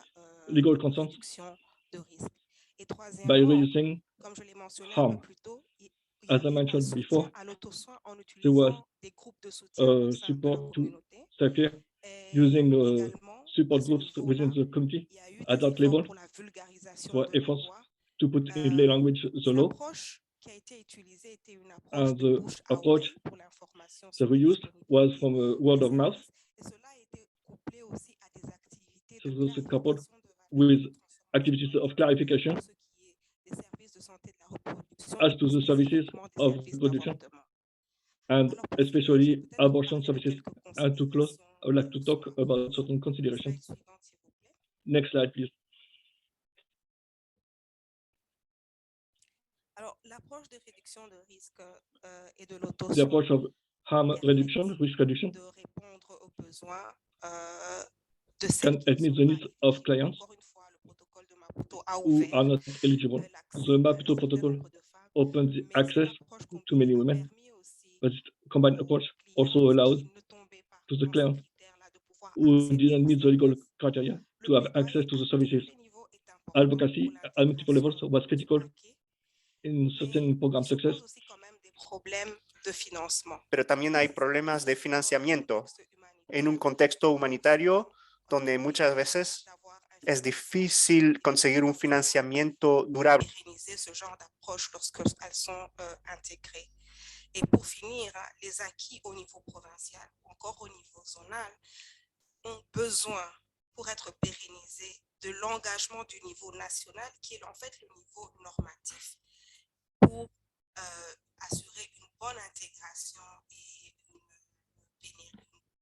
la legal concerns réduction de risque. Et by troisièmement, reducing comme je l'ai mentionné un peu harm. plus tôt, il y As I avait un mentioned soutien before, à l'auto-soin en there was utilisant des groupes de soutien au sein de la support to communauté. self-care Et using également, support à ce groups within niveau-là, the community il y a eu at des that efforts level pour la vulgarisation for de la efforts loi. to put in lay language the law, L'approche qui a été utilisée était une approche and de the bouche à approach oreille pour l'information that sur we la used was disponibilité from des word of mouth. services. Et cela a été couplé aussi à des activités So de this is coupled clarification de valeur with et de transformation activities of clarification pour ce qui est des services de santé de la reproduction as et to plus the services spécifiquement des of services reproduction d'avortement. and Alors, pour finir, je vais especially peut-être vous abortion parler de services. quelques And to close, considérations I would like to talk soins. about certain considerations. Slide suivante, s'il vous plaît. Next slide, please. The approach of harm reduction, risk reduction, can admit the needs of clients who are not eligible. The MAPUTO protocol opens the access to many women, but this combined approach also allows to the client who didn't meet the legal criteria to have access to the services. Advocacy at multiple levels was critical in certain program success. Pero también hay problemas de financiamiento en un contexto humanitario donde muchas veces es difícil conseguir un financiamiento durable. Et pour finir, les acquis au niveau provincial, encore au niveau zonal, ont besoin, pour être pérennisés, de l'engagement du niveau national, qui est en fait le niveau normatif, pour assurer une bonne intégration et une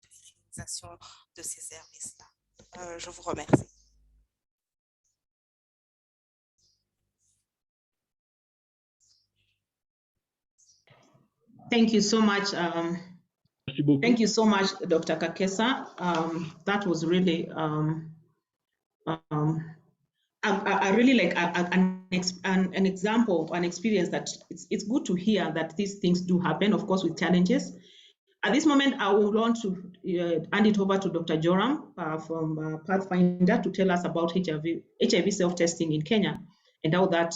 pérennisation de ces services-là. Je vous remercie. Thank you so much. Thank you so much, Dr. Kakessa. That was really, I really like an example, an experience that it's good to hear that these things do happen, of course, with challenges. At this moment, I would want to hand it over to Dr. Joram from Pathfinder to tell us about HIV self-testing in Kenya and how that,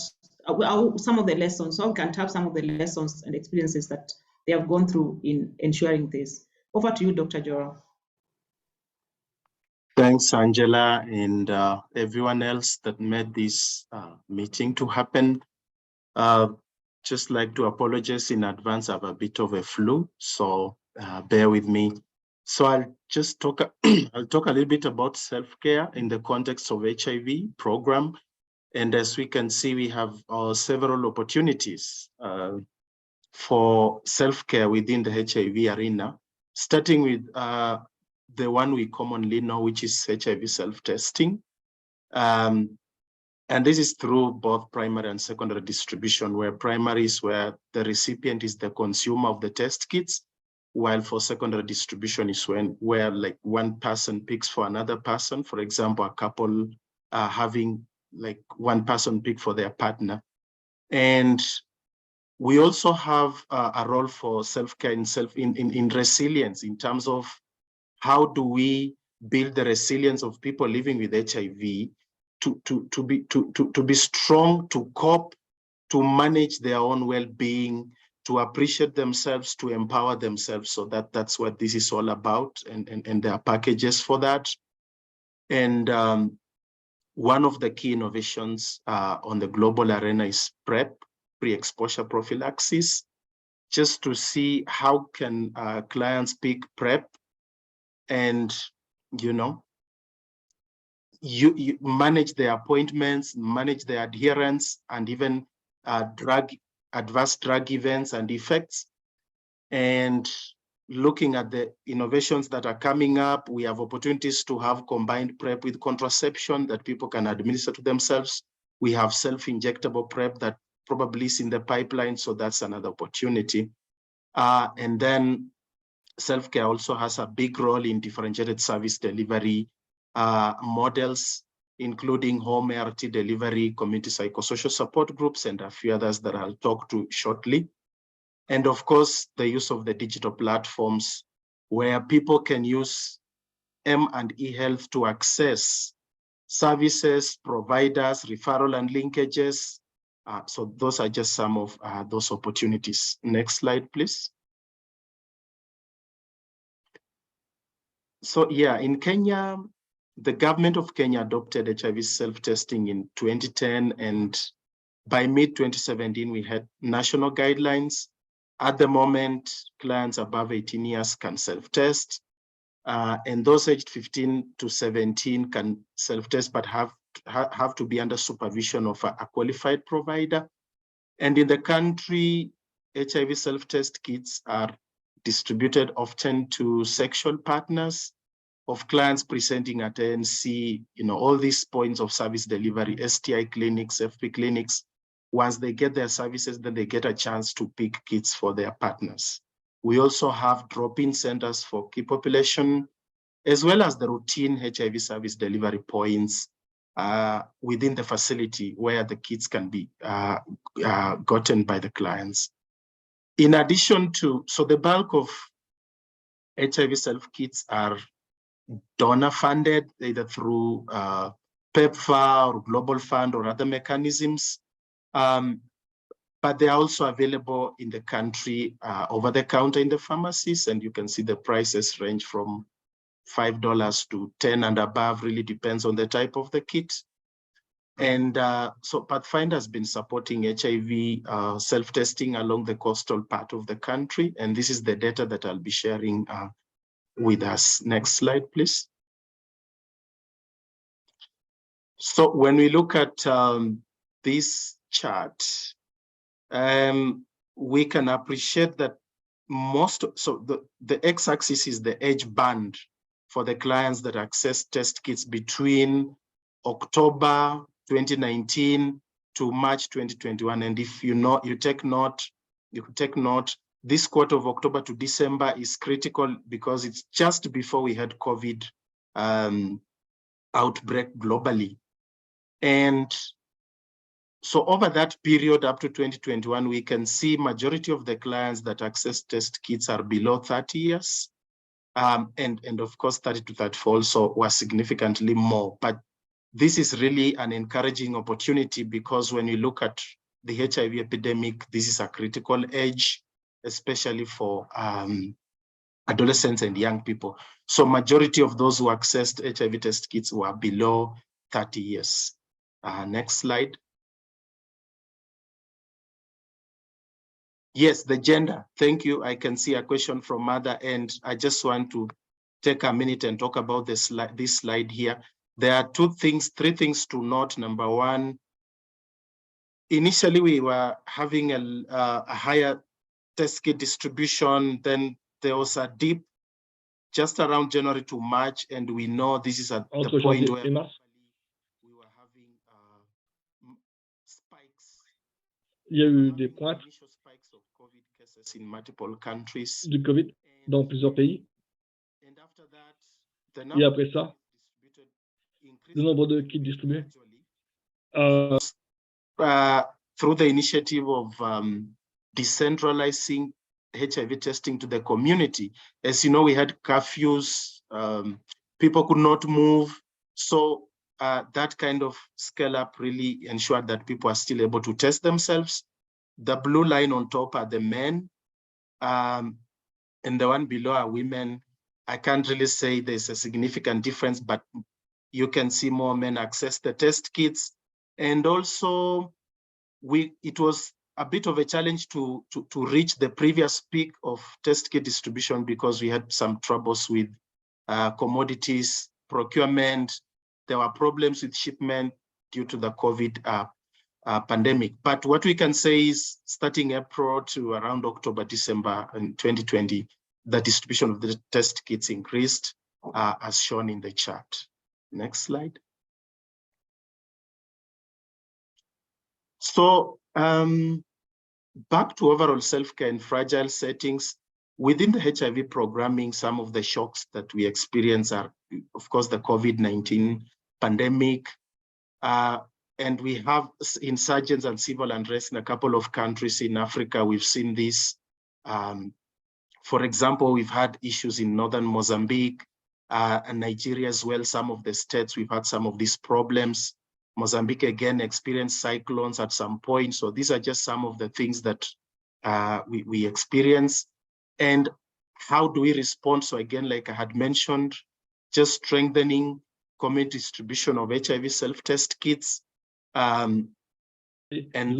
some of the lessons, how we can tap some of the lessons and experiences that they have gone through in ensuring this. Over to you, Dr. Joram. Thanks, Angela, and everyone else that made this meeting to happen. Just like to apologize in advance. I have a bit of a flu, so bear with me. So I'll just talk. I'll talk a little bit about self-care in the context of HIV program, and as we can see, we have several opportunities for self-care within the HIV arena, starting with the one we commonly know, which is HIV self-testing. And this is through both primary and secondary distribution, where primary is where the recipient is the consumer of the test kits, while for secondary distribution is where like one person picks for another person. For example, a couple having like one person pick for their partner. And we also have a role for self-care in resilience, in terms of how do we build the resilience of people living with HIV to be strong, to cope, to manage their own well-being, to appreciate themselves, to empower themselves. So that's what this is all about, and there are packages for that. And one of the key innovations on the global arena is PrEP, pre-exposure prophylaxis, just to see how can clients pick PrEP and, you know, you manage their appointments, manage their adherence, and even adverse drug events and effects. And looking at the innovations that are coming up, we have opportunities to have combined PrEP with contraception that people can administer to themselves. We have self-injectable PrEP that probably is in the pipeline, so that's another opportunity. And then self-care also has a big role in differentiated service delivery models, including home ART delivery, community psychosocial support groups, and a few others that I'll talk to shortly. And of course, the use of the digital platforms where people can use M&E Health to access services, providers, referral and linkages. So those are just some of those opportunities. Next slide, please. So yeah, in Kenya, the government of Kenya adopted HIV self-testing in 2010, and by mid-2017, we had national guidelines. At the moment, clients above 18 years can self-test, and those aged 15 to 17 can self-test, but have to be under supervision of a qualified provider. And in the country, HIV self-test kits are distributed often to sexual partners of clients presenting at ANC, you know, all these points of service delivery, STI clinics, FP clinics, once they get their services, then they get a chance to pick kits for their partners. We also have drop-in centers for key population, as well as the routine HIV service delivery points within the facility where the kits can be gotten by the clients. In addition to, so the bulk of HIV self-kits are donor funded, either through PEPFAR or Global Fund or other mechanisms. But they are also available in the country over the counter in the pharmacies, and you can see the prices range from $5 to $10 and above, really depends on the type of the kit. And so Pathfinder has been supporting HIV self-testing along the coastal part of the country, and this is the data that I'll be sharing with us. Next slide, please. So when we look at this chart, we can appreciate that the x-axis is the age band for the clients that access test kits between October 2019 to March 2021. And if you take note, this quarter of October to December is critical because it's just before we had COVID outbreak globally. And so over that period up to 2021, we can see majority of the clients that access test kits are below 30 years. And of course, 30 to 34 also was significantly more. But this is really an encouraging opportunity because when you look at the HIV epidemic, this is a critical age, especially for adolescents and young people. So majority of those who accessed HIV test kits were below 30 years. Next slide. Yes, the gender. Thank you. I can see a question from Mother, and I just want to take a minute and talk about this slide here. There are three things to note. Number one, initially we were having a higher test kit distribution. Then there was a dip just around January to March, and we know this is at the point where we were having spikes. Il y a eu des pointes in multiple countries. du COVID dans plusieurs pays. Et après ça, le nombre de kits distribués. Through the initiative of decentralizing HIV testing to the community. As you know, we had curfews, people could not move. So that kind of scale up really ensured that people are still able to test themselves. The blue line on top are the men, and the one below are women. I can't really say there's a significant difference, but you can see more men access the test kits. And also, it was a bit of a challenge to reach the previous peak of test kit distribution because we had some troubles with commodities, procurement. There were problems with shipment due to the COVID pandemic. But what we can say is starting April to around October, December in 2020, the distribution of the test kits increased as shown in the chart. Next slide. So back to overall self-care in fragile settings. Within the HIV programming, some of the shocks that we experience are, of course, the COVID-19 pandemic, and we have insurgents and civil unrest in a couple of countries in Africa. We've seen this. For example, we've had issues in northern Mozambique and Nigeria as well. Some of the states, we've had some of these problems. Mozambique again experienced cyclones at some point. So these are just some of the things that we experience. And how do we respond? So again, like I had mentioned, just strengthening community distribution of HIV self-test kits. And then the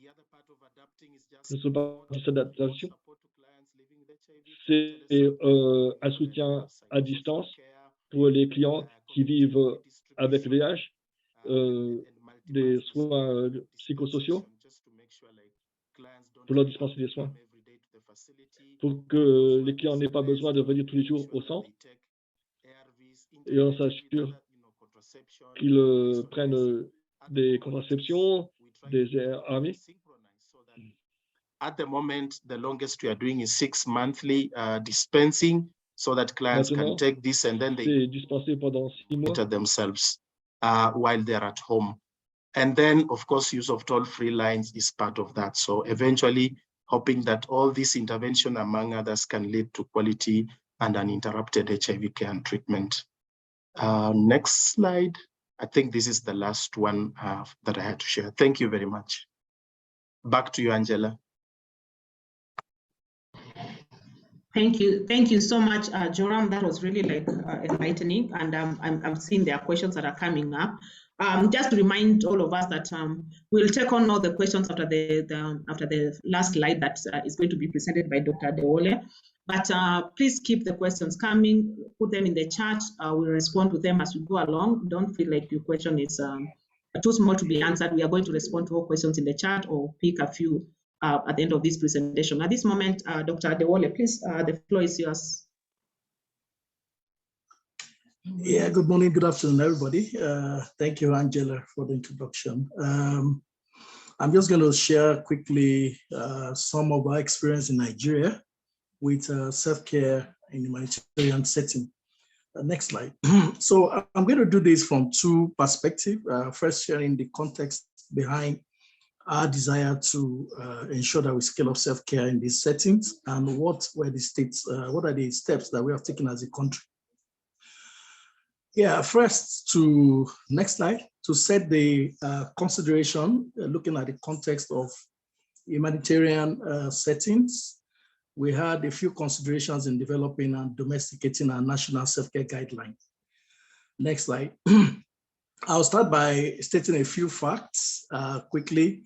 other part of adapting is just c'est un soutien à distance pour les clients qui vivent avec VIH, des soins psychosociaux, pour leur dispenser des soins, pour que les clients n'aient pas besoin de venir tous les jours au centre. Et on s'assure qu'ils prennent des contraceptions, des ARV. At the moment, the longest we are doing is 6 monthly dispensing, so that clients can take this and then they monitor themselves while they're at home. And then, of course, use of toll-free lines is part of that. So eventually, hoping that all this intervention, among others, can lead to quality and uninterrupted HIV care and treatment. Next slide. I think this is the last one that I had to share. Thank you very much. Back to you, Angela. Thank you so much, Joram. That was really enlightening, and I'm seeing there are questions that are coming up. Just to remind all of us that we'll take on all the questions after the last slide that is going to be presented by Dr. Dewole. But please keep the questions coming, put them in the chat. We'll respond to them as we go along. Don't feel like your question is too small to be answered. We are going to respond to all questions in the chat or pick a few at the end of this presentation. At this moment, Dr. Dewole, please, the floor is yours. Yeah, good morning, good afternoon, everybody. Thank you, Angela, for the introduction. I'm just going to share quickly some of our experience in Nigeria with self-care in the humanitarian setting. Next slide. So I'm going to do this from two perspectives. First, sharing the context behind our desire to ensure that we scale up self-care in these settings, and what are the steps that we have taken as a country. Yeah, first next slide, to set the consideration, looking at the context of humanitarian settings, we had a few considerations in developing and domesticating our national self-care guideline. Next slide. I'll start by stating a few facts quickly.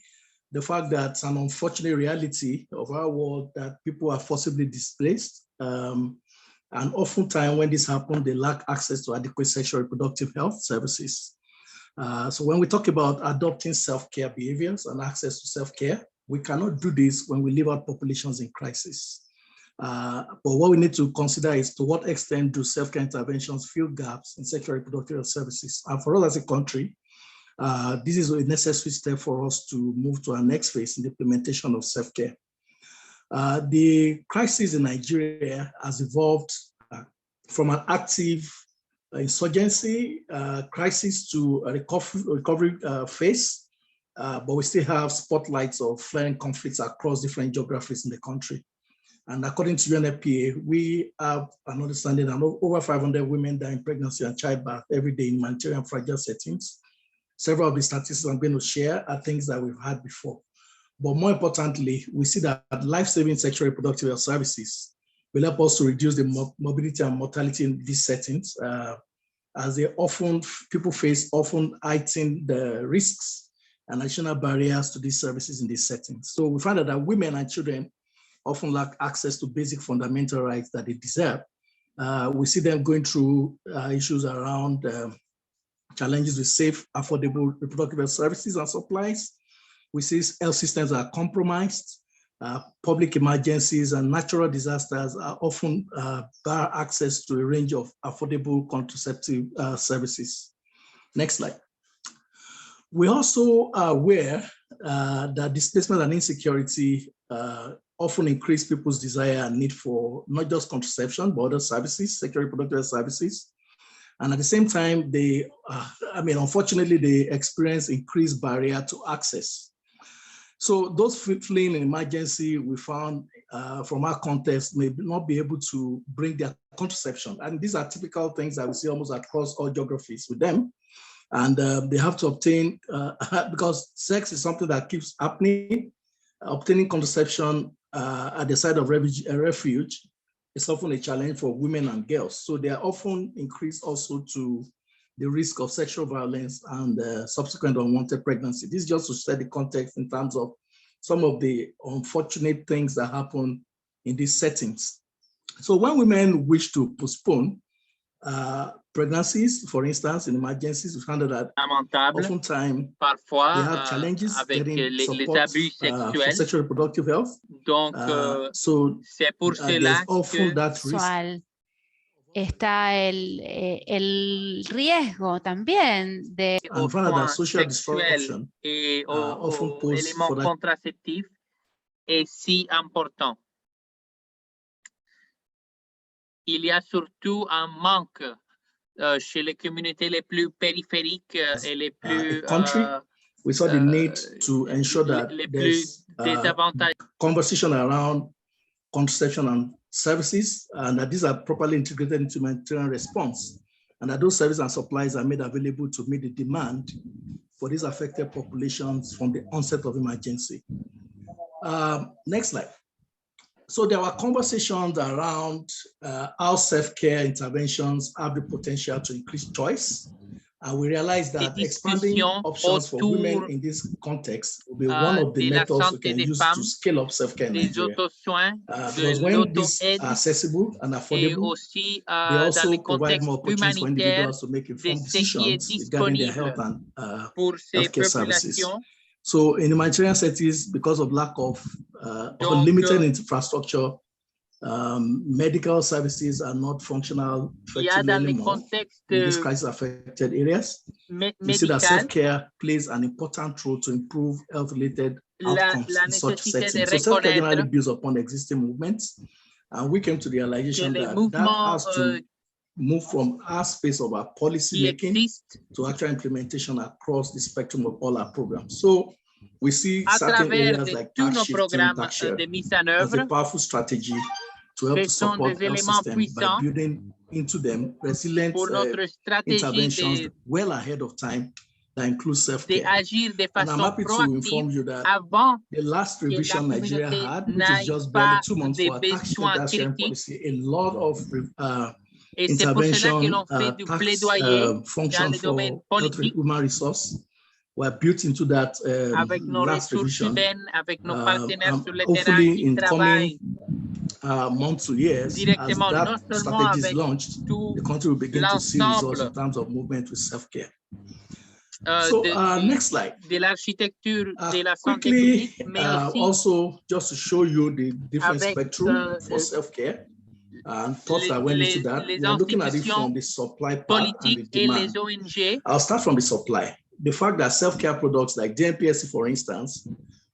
The fact that it's an unfortunate reality of our world that people are forcibly displaced. And oftentimes when this happens, they lack access to adequate sexual reproductive health services. So when we talk about adopting self-care behaviors and access to self-care, we cannot do this when we live out populations in crisis. But what we need to consider is to what extent do self-care interventions fill gaps in sexual reproductive health services? And for us as a country, this is a necessary step for us to move to our next phase in the implementation of self-care. The crisis in Nigeria has evolved from an active insurgency crisis to a recovery phase, but we still have spotlights of flaring conflicts across different geographies in the country. And according to UNFPA, we have an understanding that over 500 women die in pregnancy and childbirth every day in humanitarian fragile settings. Several of the statistics I'm going to share are things that we've had before. But more importantly, we see that life-saving sexual reproductive health services will help us to reduce the morbidity and mortality in these settings, as people face often heighten the risks and additional barriers to these services in these settings. So we find that women and children often lack access to basic fundamental rights that they deserve. We see them going through issues around challenges with safe, affordable reproductive health services and supplies. We see health systems are compromised. Public emergencies and natural disasters are often bar access to a range of affordable contraceptive services. Next slide. We also are aware that displacement and insecurity often increase people's desire and need for not just contraception, but other services, sexual reproductive services. And at the same time, unfortunately, they experience increased barrier to access. So those fleeing in emergency, we found from our context, may not be able to bring their contraception. And these are typical things that we see almost across all geographies with them. And they have to obtain, because sex is something that keeps happening, obtaining contraception at the site of refuge is often a challenge for women and girls. So they are often increased also to the risk of sexual violence and subsequent unwanted pregnancy. This is just to set the context in terms of some of the unfortunate things that happen in these settings. So when women wish to postpone pregnancies, for instance, in emergencies, we found that oftentimes they have challenges getting support for sexual reproductive health. So there's often that risk está el riesgo también de sexuel et aux éléments contraceptifs est si important. Il y a surtout un manque chez les communautés les plus périphériques et les plus we saw the need to ensure that there's conversation around contraception and services, and that these are properly integrated into humanitarian response, and that those services and supplies are made available to meet the demand for these affected populations from the onset of emergency. Next slide. So there were conversations around how self-care interventions have the potential to increase choice. And we realized that expanding options for women in this context will be one of the methods we can use to scale up self-care in Nigeria. Because when these are accessible and affordable, they also provide more opportunities for individuals to make informed decisions regarding their health and healthcare services. So in humanitarian settings, because of lack of limited infrastructure, medical services are not functional effectively anymore in these crisis-affected areas. We see that self-care plays an important role to improve health-related outcomes in such settings. So self-care generally builds upon existing movements, and we came to the realization that that has to move from our space of our policy making to actual implementation across the spectrum of all our programs. So we see certain areas like tax shifting, tax share as a powerful strategy to help to support health systems by building into them resilient interventions well ahead of time that include self-care. And I'm happy to inform you that the last revision Nigeria had, which is just barely 2 months for our tax sharing policy, a lot of intervention tax function for health human resource were built into that last revision. Hopefully in coming months to years, as that strategy is launched, the country will begin to see results in terms of movement with self-care. So next slide. Quickly, also just to show you the different spectrum for self-care and thoughts that went into that. We are looking at it from the supply part and the demand. I'll start from the supply. The fact that self-care products like DMPSC, for instance,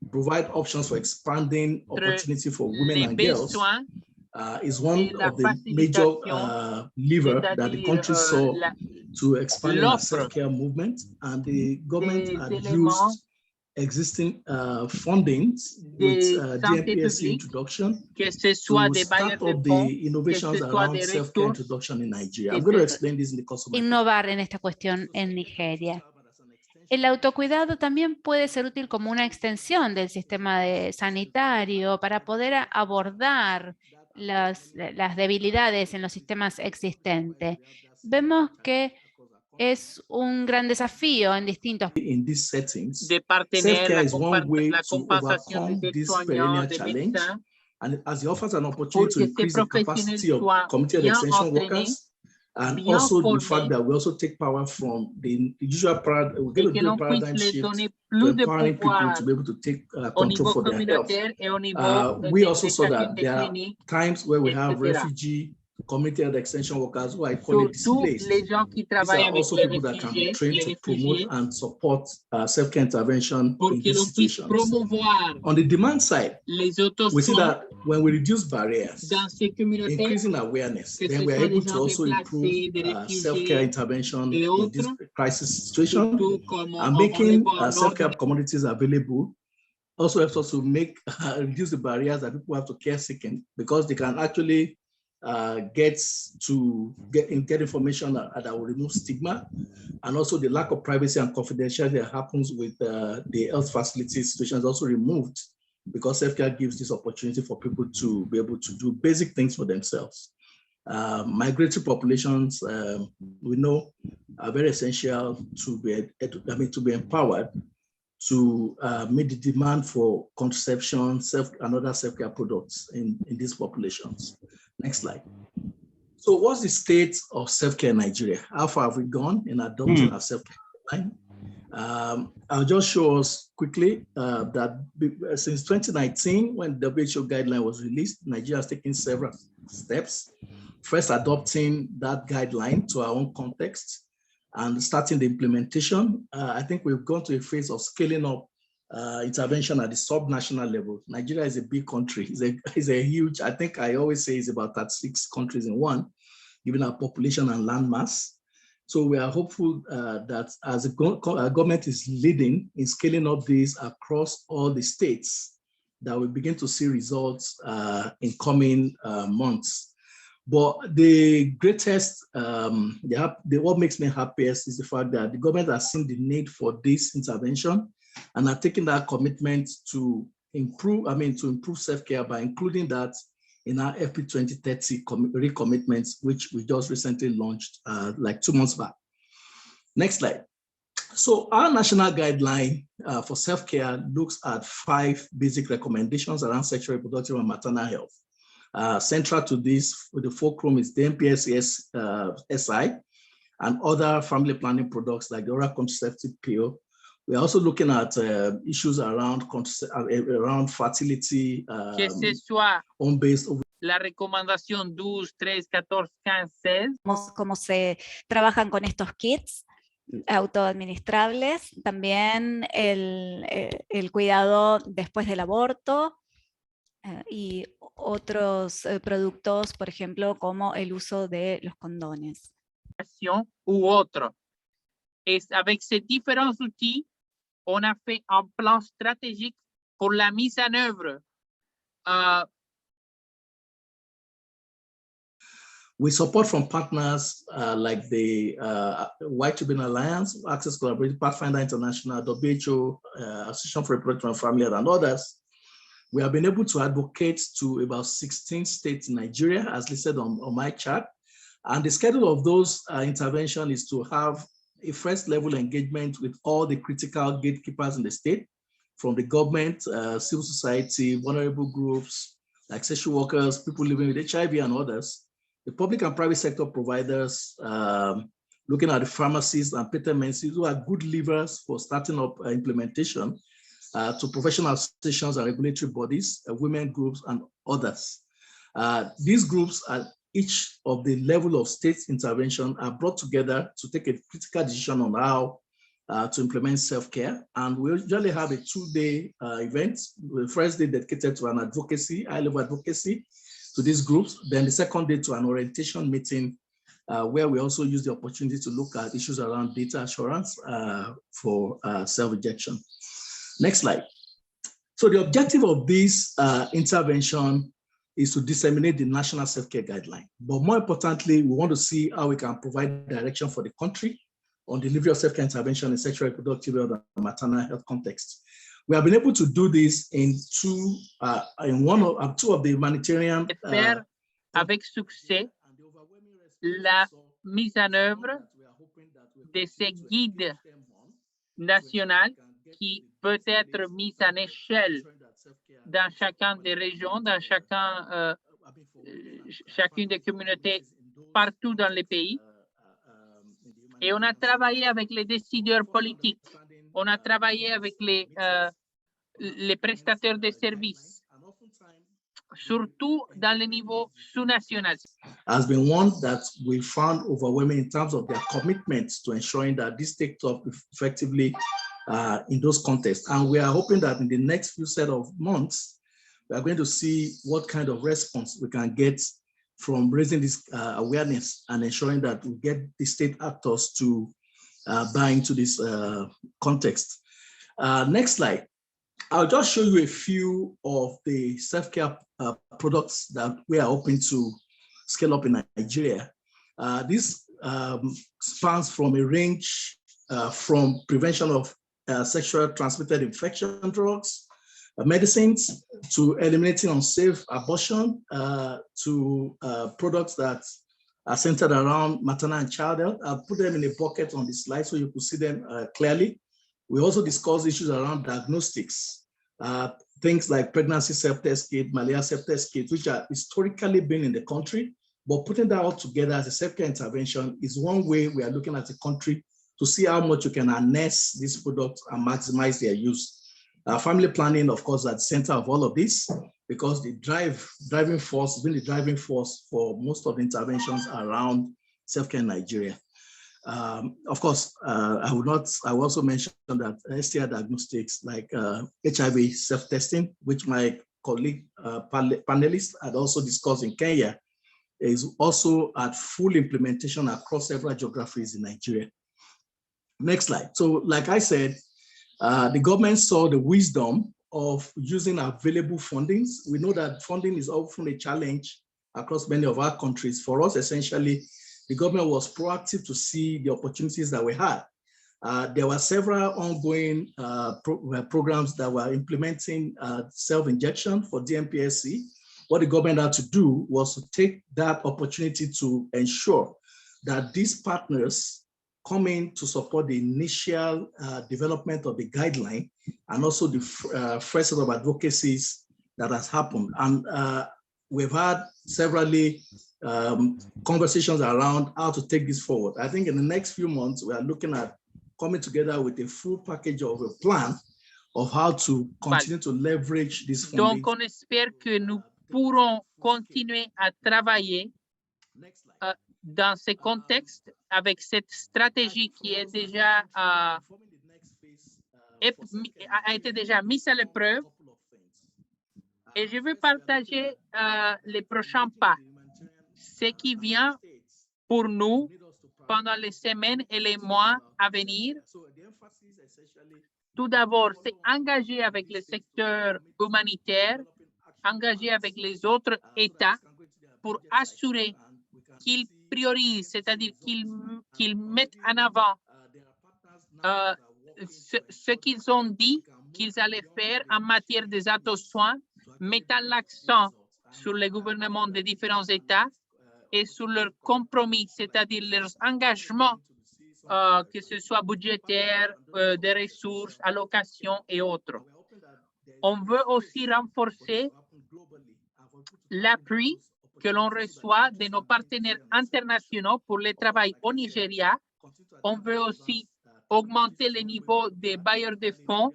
provide options for expanding opportunity for women and girls is one of the major levers that the country saw to expanding the self-care movement, and the government had used existing funding with DMPSC introduction to start up the innovations around self-care introduction in Nigeria. I'm going to explain this in the course of my innovar en esta cuestión en Nigeria. El autocuidado también puede ser útil como una extensión del sistema sanitario para poder abordar las debilidades en los sistemas existentes. Vemos que es un gran desafío en distintos de partener la compensación de perennial challenge, and as it offers an opportunity to increase the capacity of community extension workers. And also the fact that we also take power from the usual paradigm, we're going to do a paradigm shift to empowering people to be able to take control for their health. We also saw that there are times where we have refugee community and extension workers who are equally displaced. These are also people that can be trained to promote and support self-care intervention in these situations. On the demand side, we see that when we reduce barriers, increasing awareness, then we are able to also improve self-care intervention in this crisis situation, and making self-care commodities available also helps us to reduce the barriers that people have to care seeking, because they can actually get information that will remove stigma, and also the lack of privacy and confidentiality that happens with the health facility situation is also removed, because self-care gives this opportunity for people to be able to do basic things for themselves. Migratory populations, we know, are very essential to be empowered to meet the demand for contraception, and other self-care products in these populations. Next slide. So what's the state of self-care in Nigeria? How far have we gone in adopting our self-care line? I'll just show us quickly that since 2019, when the WHO guideline was released, Nigeria has taken several steps. First, adopting that guideline to our own context and starting the implementation. I think we've gone to a phase of scaling up intervention at the sub-national level. Nigeria is a big country. It's a huge, I think I always say it's about 36 countries in one, given our population and landmass. So we are hopeful that as the government is leading in scaling up these across all the states, that we begin to see results in coming months. But the greatest, what makes me happiest is the fact that the government has seen the need for this intervention and are taking that commitment to improve self-care by including that in our FP 2030 recommitments, which we just recently launched like 2 months back. Next slide. So our national guideline for self-care looks at 5 basic recommendations around sexual, reproductive, and maternal health. Central to this, with the fulcrum, is the NPS SI and other family planning products like the oral contraceptive pill. We're also looking at issues around fertility, home-based. La recomendación 12, 13, 14, 15, 16. Cómo se trabajan con estos kits autoadministrables, también el cuidado después del aborto y otros productos, por ejemplo, como el uso de los condones. Ou autre. Et avec ces différents outils, on a fait un plan stratégique pour la mise en œuvre. We support from partners like the White Ribbon Alliance, Access Collaborative, Pathfinder International, WHO, Association for Reproductive and Family Health, and others. We have been able to advocate to about 16 states in Nigeria, as listed on my chart. And the schedule of those interventions is to have a first level engagement with all the critical gatekeepers in the state, from the government, civil society, vulnerable groups, like sexual workers, people living with HIV and others, the public and private sector providers, looking at the pharmacies and patent medicines who are good levers for starting up implementation, to professional associations and regulatory bodies, women groups, and others. These groups at each of the level of state intervention are brought together to take a critical decision on how to implement self-care. And we usually have a 2-day event, the first day dedicated to an advocacy, high-level advocacy to these groups, then the second day to an orientation meeting where we also use the opportunity to look at issues around data assurance for self-rejection. Next slide. So the objective of this intervention is to disseminate the national self-care guideline. But more importantly, we want to see how we can provide direction for the country on delivery of self-care intervention in sexual, reproductive health and maternal health context. We have been able to do this in two of the humanitarian. Faire avec succès la mise en œuvre de ces guides nationaux qui peut être mise en échelle dans chacune des régions, dans chacune des communautés partout dans les pays. Et on a travaillé avec les décideurs politiques, on a travaillé avec les prestataires de services, surtout dans le niveau sous-national. Has been one that we found overwhelming in terms of their commitment to ensuring that this takes up effectively in those contexts. And we are hoping that in the next few set of months, we are going to see what kind of response we can get from raising this awareness and ensuring that we get the state actors to buy into this context. Next slide. I'll just show you a few of the self-care products that we are hoping to scale up in Nigeria. This spans from a range from prevention of sexual transmitted infection drugs, medicines, to eliminating unsafe abortion, to products that are centered around maternal and child health. I'll put them in a bucket on the slide so you can see them clearly. We also discuss issues around diagnostics, things like pregnancy self-test kit, malaria self-test kit, which are historically been in the country, but putting that all together as a self-care intervention is one way we are looking at the country to see how much you can harness these products and maximize their use. Family planning, of course, at the center of all of this, because the driving force has been the driving force for most of the interventions around self-care in Nigeria. Of course, I will also mention that STI diagnostics like HIV self-testing, which my colleague panelists had also discussed in Kenya, is also at full implementation across several geographies in Nigeria. Next slide. So like I said, the government saw the wisdom of using available fundings. We know that funding is often a challenge across many of our countries. For us, essentially, the government was proactive to see the opportunities that we had. There were several ongoing programs that were implementing self-injection for DMPSC. What the government had to do was to take that opportunity to ensure that these partners come in to support the initial development of the guideline and also the first set of advocacies that has happened. And we've had severally conversations around how to take this forward. I think in the next few months, we are looking at coming together with a full package of a plan of how to continue to leverage this funding. Donc, on espère que nous pourrons continuer à travailler dans ce contexte avec cette stratégie qui est déjà a été déjà mise à l'épreuve. Et je veux partager les prochains pas, ce qui vient pour nous pendant les semaines et les mois à venir. Tout d'abord, c'est engager avec le secteur humanitaire, engager avec les autres États pour assurer qu'ils priorisent, c'est-à-dire qu'ils mettent en avant ce qu'ils ont dit qu'ils allaient faire en matière des aides aux soins, mettant l'accent sur les gouvernements des différents États et sur leurs compromis, c'est-à-dire leurs engagements, que ce soit budgétaires, des ressources, allocations et autres. On veut aussi renforcer l'appui que l'on reçoit de nos partenaires internationaux pour le travail au Nigeria. On veut aussi augmenter le niveau des bailleurs de fonds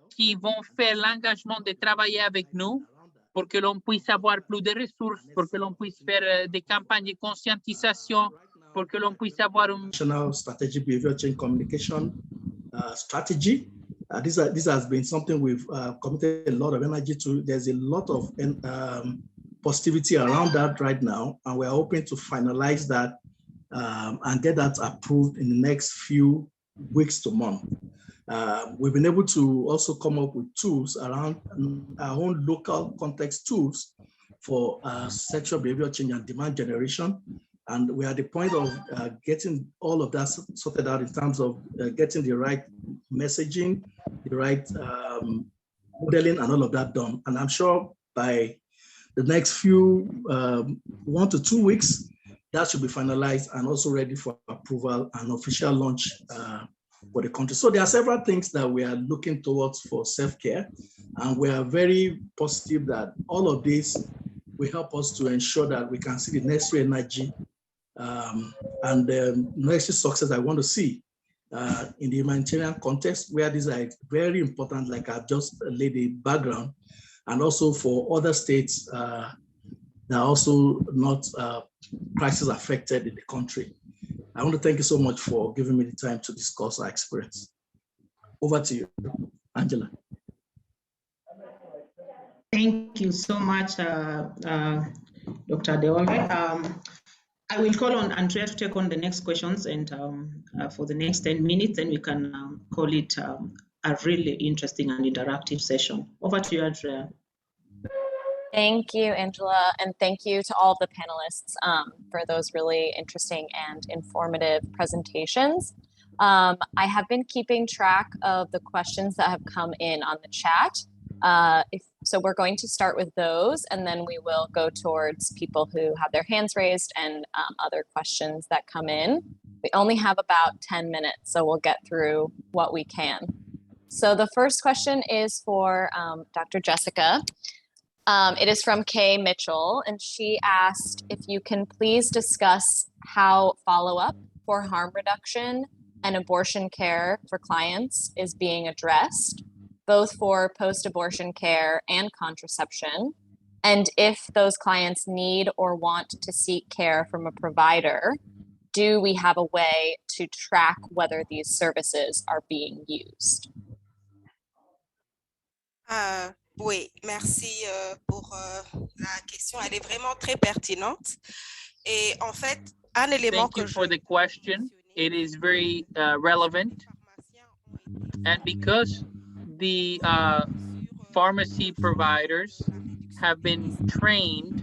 qui vont faire l'engagement de travailler avec nous pour que l'on puisse avoir plus de ressources, pour que l'on puisse faire des campagnes de conscientisation, pour que l'on puisse avoir une national strategic behavior change communication strategy. This has been something we've committed a lot of energy to. There's a lot of positivity around that right now, and we're hoping to finalize that and get that approved in the next few weeks to months. We've been able to also come up with tools around our own local context tools for sexual behavior change and demand generation. And we're at the point of getting all of that sorted out in terms of getting the right messaging, the right modeling, and all of that done. And I'm sure by the next few 1 to 2 weeks, that should be finalized and also ready for approval and official launch for the country. So there are several things that we are looking towards for self-care, and we are very positive that all of this will help us to ensure that we can see the necessary energy and the necessary success I want to see in the humanitarian context, where these are very important, like I've just laid the background, and also for other states that are also not crisis affected in the country. I want to thank you so much for giving me the time to discuss our experience. Over to you, Angela. Thank you so much, Dr. Deolve. I will call on Andrea to take on the next questions, and for the next 10 minutes, then we can call it a really interesting and interactive session. Over to you, Andrea. Thank you, Angela, and thank you to all the panelists for those really interesting and informative presentations. I have been keeping track of the questions that have come in on the chat. So we're going to start with those, and then we will go towards people who have their hands raised and other questions that come in. We only have about 10 minutes, so we'll get through what we can. So the first question is for Dr. Jessica. It is from Kay Mitchell, and she asked if you can please discuss how follow-up for harm reduction and abortion care for clients is being addressed, both for post-abortion care and contraception, and if those clients need or want to seek care from a provider, do we have a way to track whether these services are being used? Oui, merci pour la question. Elle est vraiment très pertinente. Et en fait, un élément Thank you for the question. It is very relevant. And because the pharmacy providers have been trained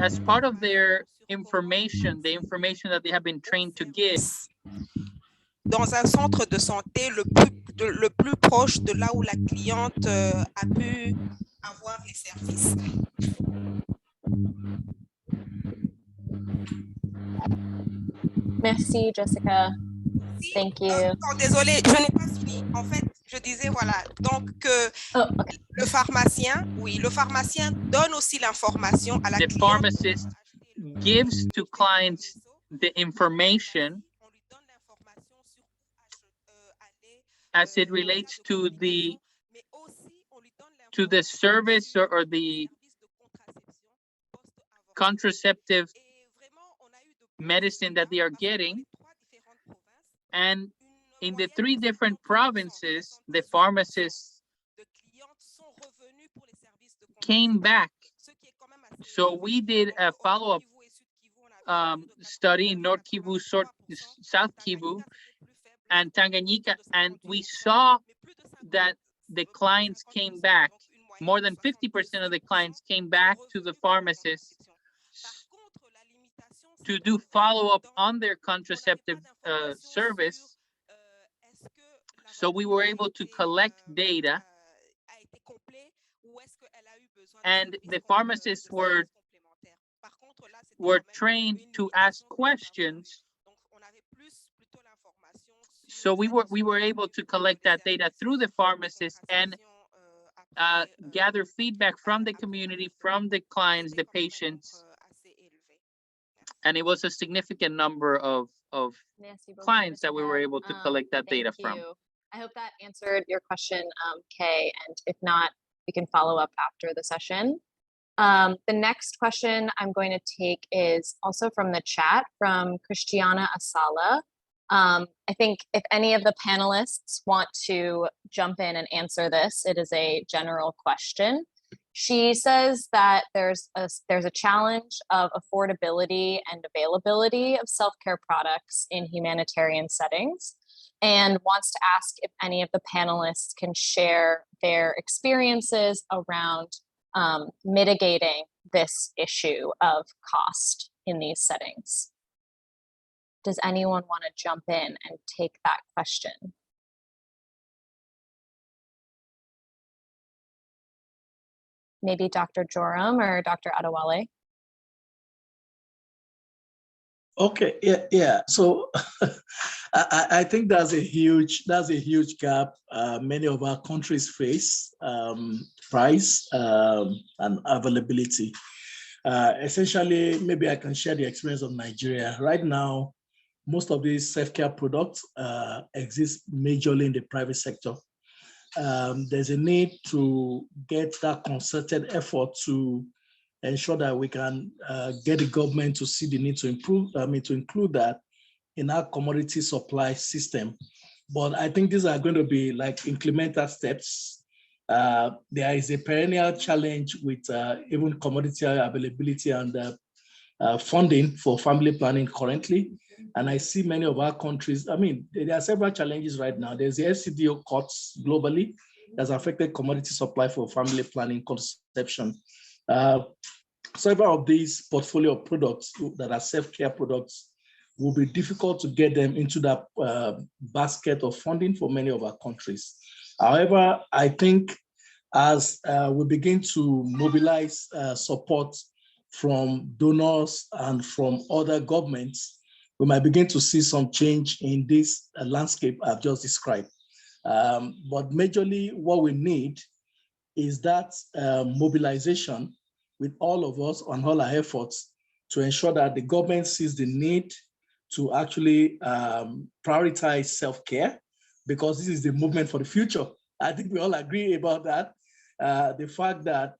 as part of their information, the information that they have been trained to give. Dans un centre de santé le plus proche de là où la cliente a pu avoir les services. Merci, Jessica. Thank you. Désolée, je n'ai pas fini. En fait, je disais, voilà, donc que le pharmacien, oui, le pharmacien donne aussi l'information à la cliente. The pharmacist gives to clients the information as it relates to the service or the contraceptive medicine that they are getting. And in the 3 different provinces, the pharmacists came back. So we did a follow-up study in North Kivu, South Kivu, and Tanganyika, and we saw that the clients came back. More than 50% of the clients came back to the pharmacist to do follow-up on their contraceptive service. So we were able to collect data, and the pharmacists were trained to ask questions. So we were able to collect that data through the pharmacist and gather feedback from the community, from the clients, the patients. And it was a significant number of clients that we were able to collect that data from. I hope that answered your question, Kay, and if not, we can follow up after the session. The next question I'm going to take is also from the chat from Christiana Asala. I think if any of the panelists want to jump in and answer this, it is a general question. She says that there's a challenge of affordability and availability of self-care products in humanitarian settings, and wants to ask if any of the panelists can share their experiences around mitigating this issue of cost in these settings. Does anyone want to jump in and take that question? Maybe Dr. Joram or Dr. Adewale? Okay, yeah. So I think that's a huge gap many of our countries face, price and availability. Essentially, maybe I can share the experience of Nigeria. Right now, most of these self-care products exist majorly in the private sector. There's a need to get that concerted effort to ensure that we can get the government to see the need to include that in our commodity supply system. But I think these are going to be like incremental steps. There is a perennial challenge with even commodity availability and funding for family planning currently. And I see many of our countries, there are several challenges right now. There's the SCDO cuts globally that's affected commodity supply for family planning conception. Several of these portfolio products that are self-care products will be difficult to get them into that basket of funding for many of our countries. However, I think as we begin to mobilize support from donors and from other governments, we might begin to see some change in this landscape I've just described. But majorly what we need is that mobilization with all of us on all our efforts to ensure that the government sees the need to actually prioritize self-care, because this is the movement for the future. I think we all agree about that. The fact that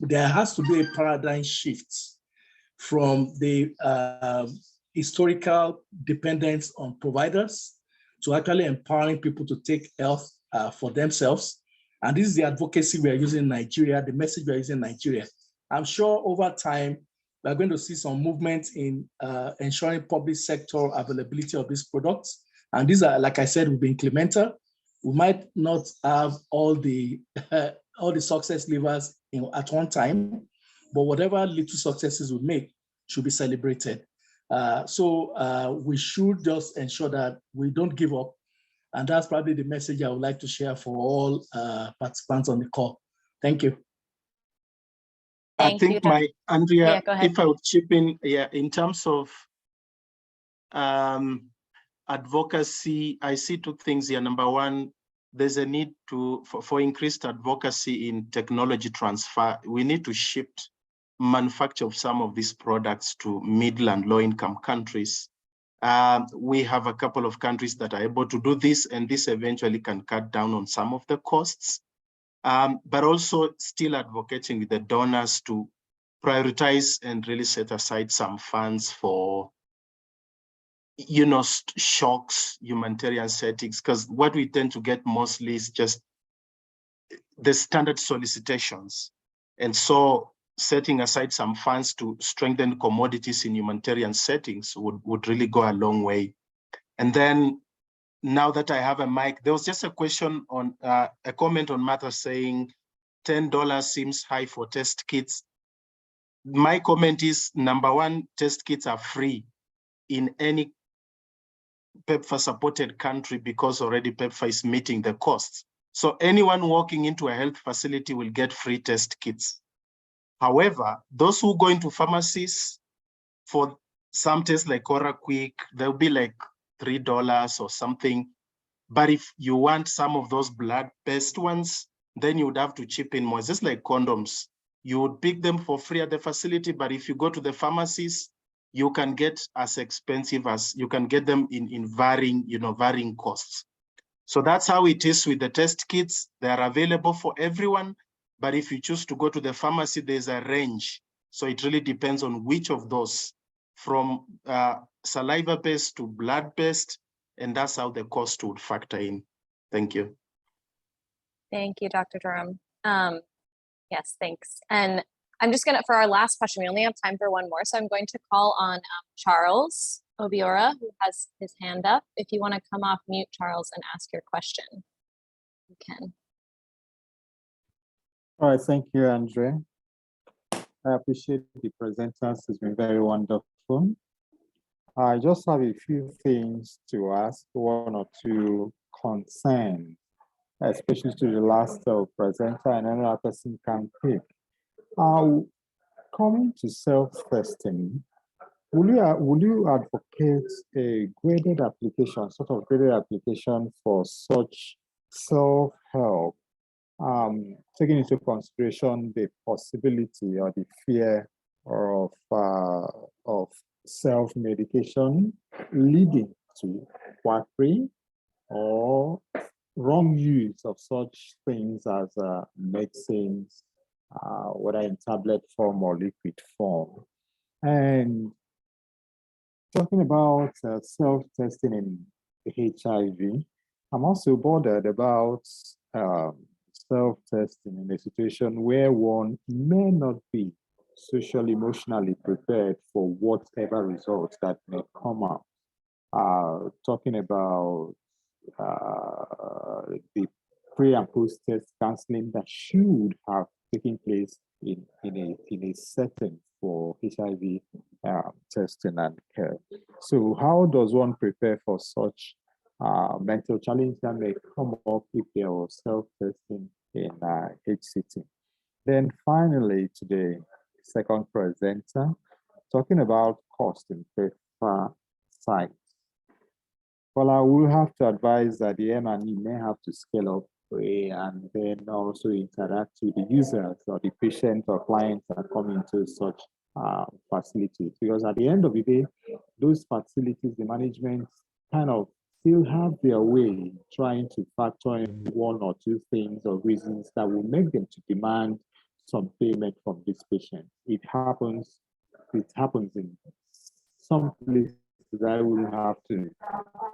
there has to be a paradigm shift from the historical dependence on providers to actually empowering people to take health for themselves. And this is the advocacy we are using in Nigeria, the message we are using in Nigeria. I'm sure over time, we're going to see some movement in ensuring public sector availability of these products. And these are, like I said, will be incremental. We might not have all the success levers at one time, but whatever little successes we make should be celebrated. So we should just ensure that we don't give up. And that's probably the message I would like to share for all participants on the call. Thank you. I think Andrea, if I would chip in, in terms of advocacy, I see two things here. Number one, there's a need for increased advocacy in technology transfer. We need to shift manufacture of some of these products to middle and low-income countries. We have a couple of countries that are able to do this, and this eventually can cut down on some of the costs. But also still advocating with the donors to prioritize and really set aside some funds for, shocks, humanitarian settings, because what we tend to get mostly is just the standard solicitations. And so setting aside some funds to strengthen commodities in humanitarian settings would really go a long way. And then now that I have a mic, there was just a question on a comment on Martha saying $10 seems high for test kits. My comment is, number one, test kits are free in any PEPFAR supported country because already PEPFAR is meeting the costs. So anyone walking into a health facility will get free test kits. However, those who go into pharmacies for some tests like Cora Quick, they'll be like $3 or something. But if you want some of those blood-based ones, then you would have to chip in more. It's just like condoms. You would pick them for free at the facility, but if you go to the pharmacies, you can get as expensive as, you can get them in varying costs. So that's how it is with the test kits. They are available for everyone, but if you choose to go to the pharmacy, there's a range. So it really depends on which of those, from saliva-based to blood-based, and that's how the cost would factor in. Thank you. Thank you, Dr. Durham. Yes, thanks. And I'm just gonna, for our last question, we only have time for one more, so I'm going to call on Charles Obiora, who has his hand up. If you wanna come off mute, Charles, and ask your question, you can. All right, thank you, Andrea. I appreciate the presenters, it's been very wonderful. I just have a few things to ask, one or two concerns, especially to the last presenter, and another person can pick. Coming to self-testing, will you advocate a graded application, sort of graded application for such self-help, taking into consideration the possibility or the fear of self-medication leading to quackery or wrong use of such things as medicines, whether in tablet form or liquid form? And talking about self-testing in HIV, I'm also bothered about self-testing in a situation where one may not be socially, emotionally prepared for whatever results that may come out. Talking about the pre and post test counseling that should have taken place in a setting for HIV testing and care. So how does one prepare for such mental challenge that may come up if there was self-testing in HCT? Then finally today, second presenter, talking about cost in PEPFAR sites. Well, I will have to advise that the M&E may have to scale up and then also interact with the users or the patient or clients that come into such facilities, because at the end of the day, those facilities, the management kind of still have their way trying to factor in one or two things or reasons that will make them to demand some payment from this patient. It happens in some places. I will have to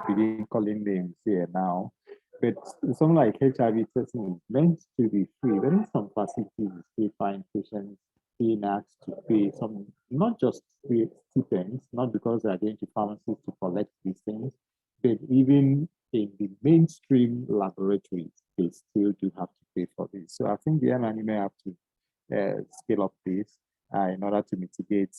begin calling names here now, but something like HIV testing is meant to be free. There are some facilities they find patients being asked to pay some, not just stipends, not because they're going to pharmacies to collect these things, but even in the mainstream laboratories, they still do have to pay for this. So I think the MNE may have to scale up this in order to mitigate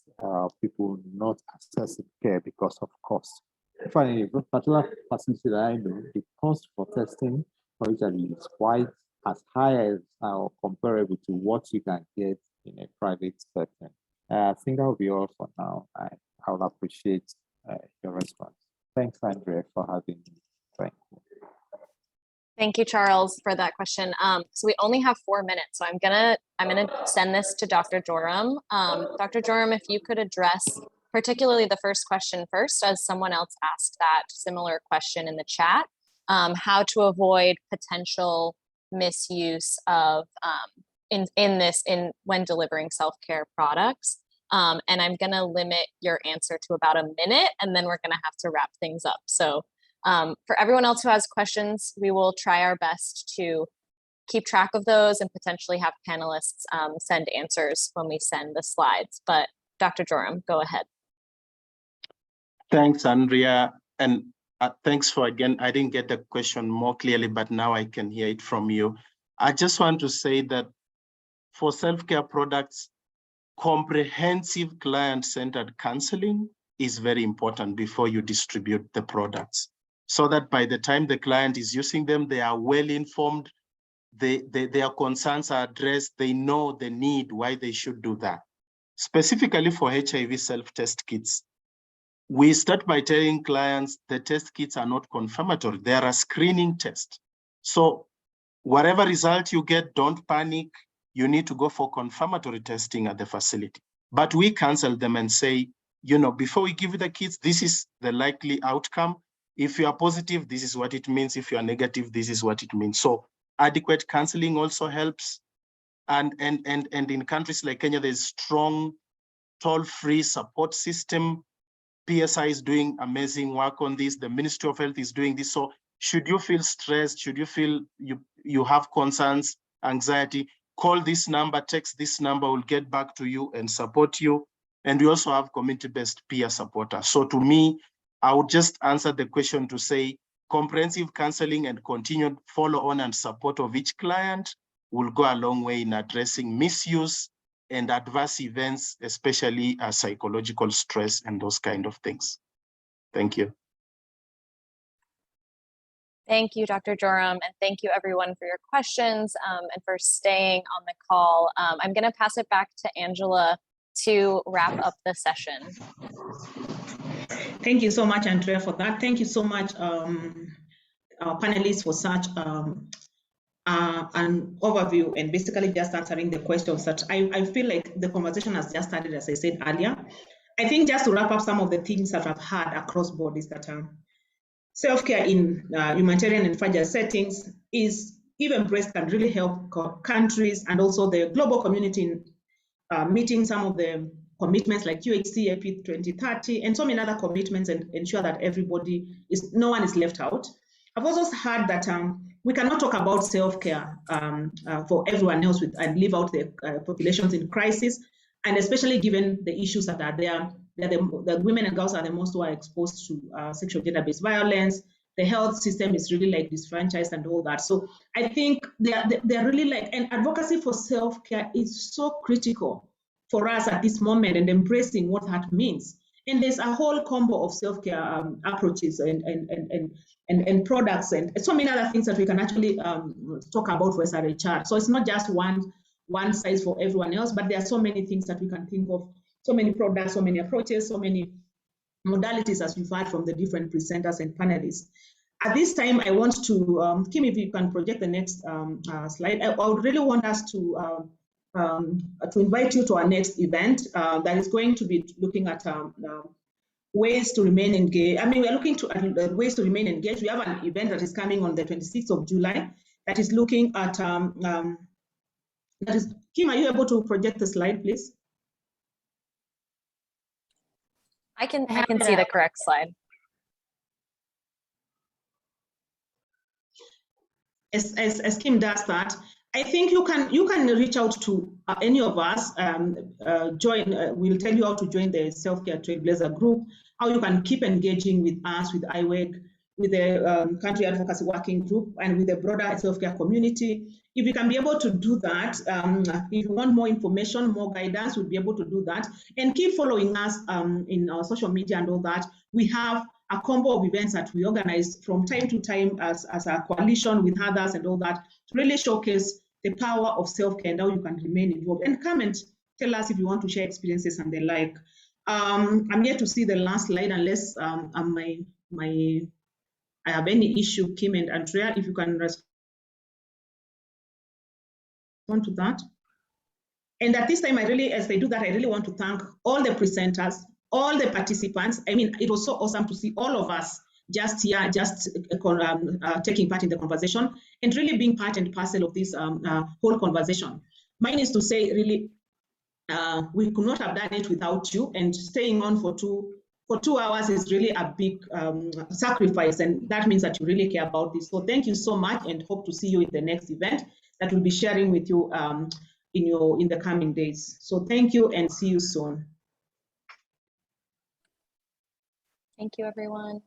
people not accessing care because of cost. Finally, a particular facility that I know, the cost for testing for HIV is quite as high as or comparable to what you can get in a private setting. I think that will be all for now. I would appreciate your response. Thanks, Andrea, for having me. Thank you. Thank you, Charles, for that question. So we only have 4 minutes, so I'm gonna send this to Dr. Joram. Dr. Joram, if you could address particularly the first question first, as someone else asked that similar question in the chat, how to avoid potential misuse of when delivering self-care products. And I'm gonna limit your answer to about a minute, and then we're gonna have to wrap things up. So for everyone else who has questions, we will try our best to keep track of those and potentially have panelists send answers when we send the slides. But Dr. Joram, go ahead. Thanks, Andrea. And thanks for, again, I didn't get the question more clearly, but now I can hear it from you. I just want to say that for self-care products, comprehensive client-centered counseling is very important before you distribute the products, so that by the time the client is using them, they are well informed, their concerns are addressed, they know the need, why they should do that. Specifically for HIV self-test kits, we start by telling clients the test kits are not confirmatory, they are a screening test. So whatever result you get, don't panic, you need to go for confirmatory testing at the facility. But we counsel them and say, you know, before we give you the kits, this is the likely outcome. If you are positive, this is what it means. If you are negative, this is what it means. So adequate counseling also helps. And in countries like Kenya, there's strong toll-free support system. PSI is doing amazing work on this. The Ministry of Health is doing this. So should you feel stressed, should you feel you have concerns, anxiety, call this number, text this number, we'll get back to you and support you. And we also have community-based peer supporters. So to me, I would just answer the question to say comprehensive counseling and continued follow-on and support of each client will go a long way in addressing misuse and adverse events, especially psychological stress and those kind of things. Thank you. Thank you, Dr. Joram, and thank you everyone for your questions and for staying on the call. I'm going to pass it back to Angela to wrap up the session. Thank you so much, Andrea, for that. Thank you so much, our panelists, for such an overview and basically just answering the questions that I feel like the conversation has just started, as I said earlier. I think just to wrap up some of the things that I've heard across bodies that self-care in humanitarian and fragile settings is even breast can really help countries and also the global community in meeting some of the commitments like UHC, AP 2030, and so many other commitments, and ensure that no one is left out. I've also heard that we cannot talk about self-care for everyone else and leave out the populations in crisis, and especially given the issues that are there. The women and girls are the most who are exposed to sexual gender-based violence. The health system is really like disfranchised and all that. So I think they're really like, and advocacy for self-care is so critical for us at this moment, and embracing what that means. And there's a whole combo of self-care approaches and products and so many other things that we can actually talk about for SRHR. So it's not just one size for everyone else, but there are so many things that we can think of, so many products, so many approaches, so many modalities, as we've heard from the different presenters and panelists. At this time, I want to, Kim, if you can project the next slide, I would really want us to invite you to our next event that is going to be looking at ways to remain engaged. I mean, we're looking to ways to remain engaged. We have an event that is coming on the 26th of July that is looking at, Kim, are you able to project the slide, please? I can see the correct slide. As Kim does that, I think you can reach out to any of us. We'll tell you how to join the Self-Care Trailblazer group, how you can keep engaging with us, with IWEG, with the Country Advocacy Working Group, and with the broader self-care community. If you can be able to do that, if you want more information, more guidance, we'll be able to do that. And keep following us in our social media and all that. We have a combo of events that we organize from time to time as a coalition with others and all that to really showcase the power of self-care and how you can remain involved. And come and tell us if you want to share experiences and the like. I'm yet to see the last slide unless I have any issue, Kim and Andrea, if you can respond to that. And at this time, as they do that, I really want to thank all the presenters, all the participants. I mean, it was so awesome to see all of us just here, taking part in the conversation and really being part and parcel of this whole conversation. Mine is to say, really, we could not have done it without you, and staying on for two hours is really a big sacrifice, and that means that you really care about this. So thank you so much, and hope to see you in the next event that we'll be sharing with you in the coming days. So thank you and see you soon. Thank you, everyone.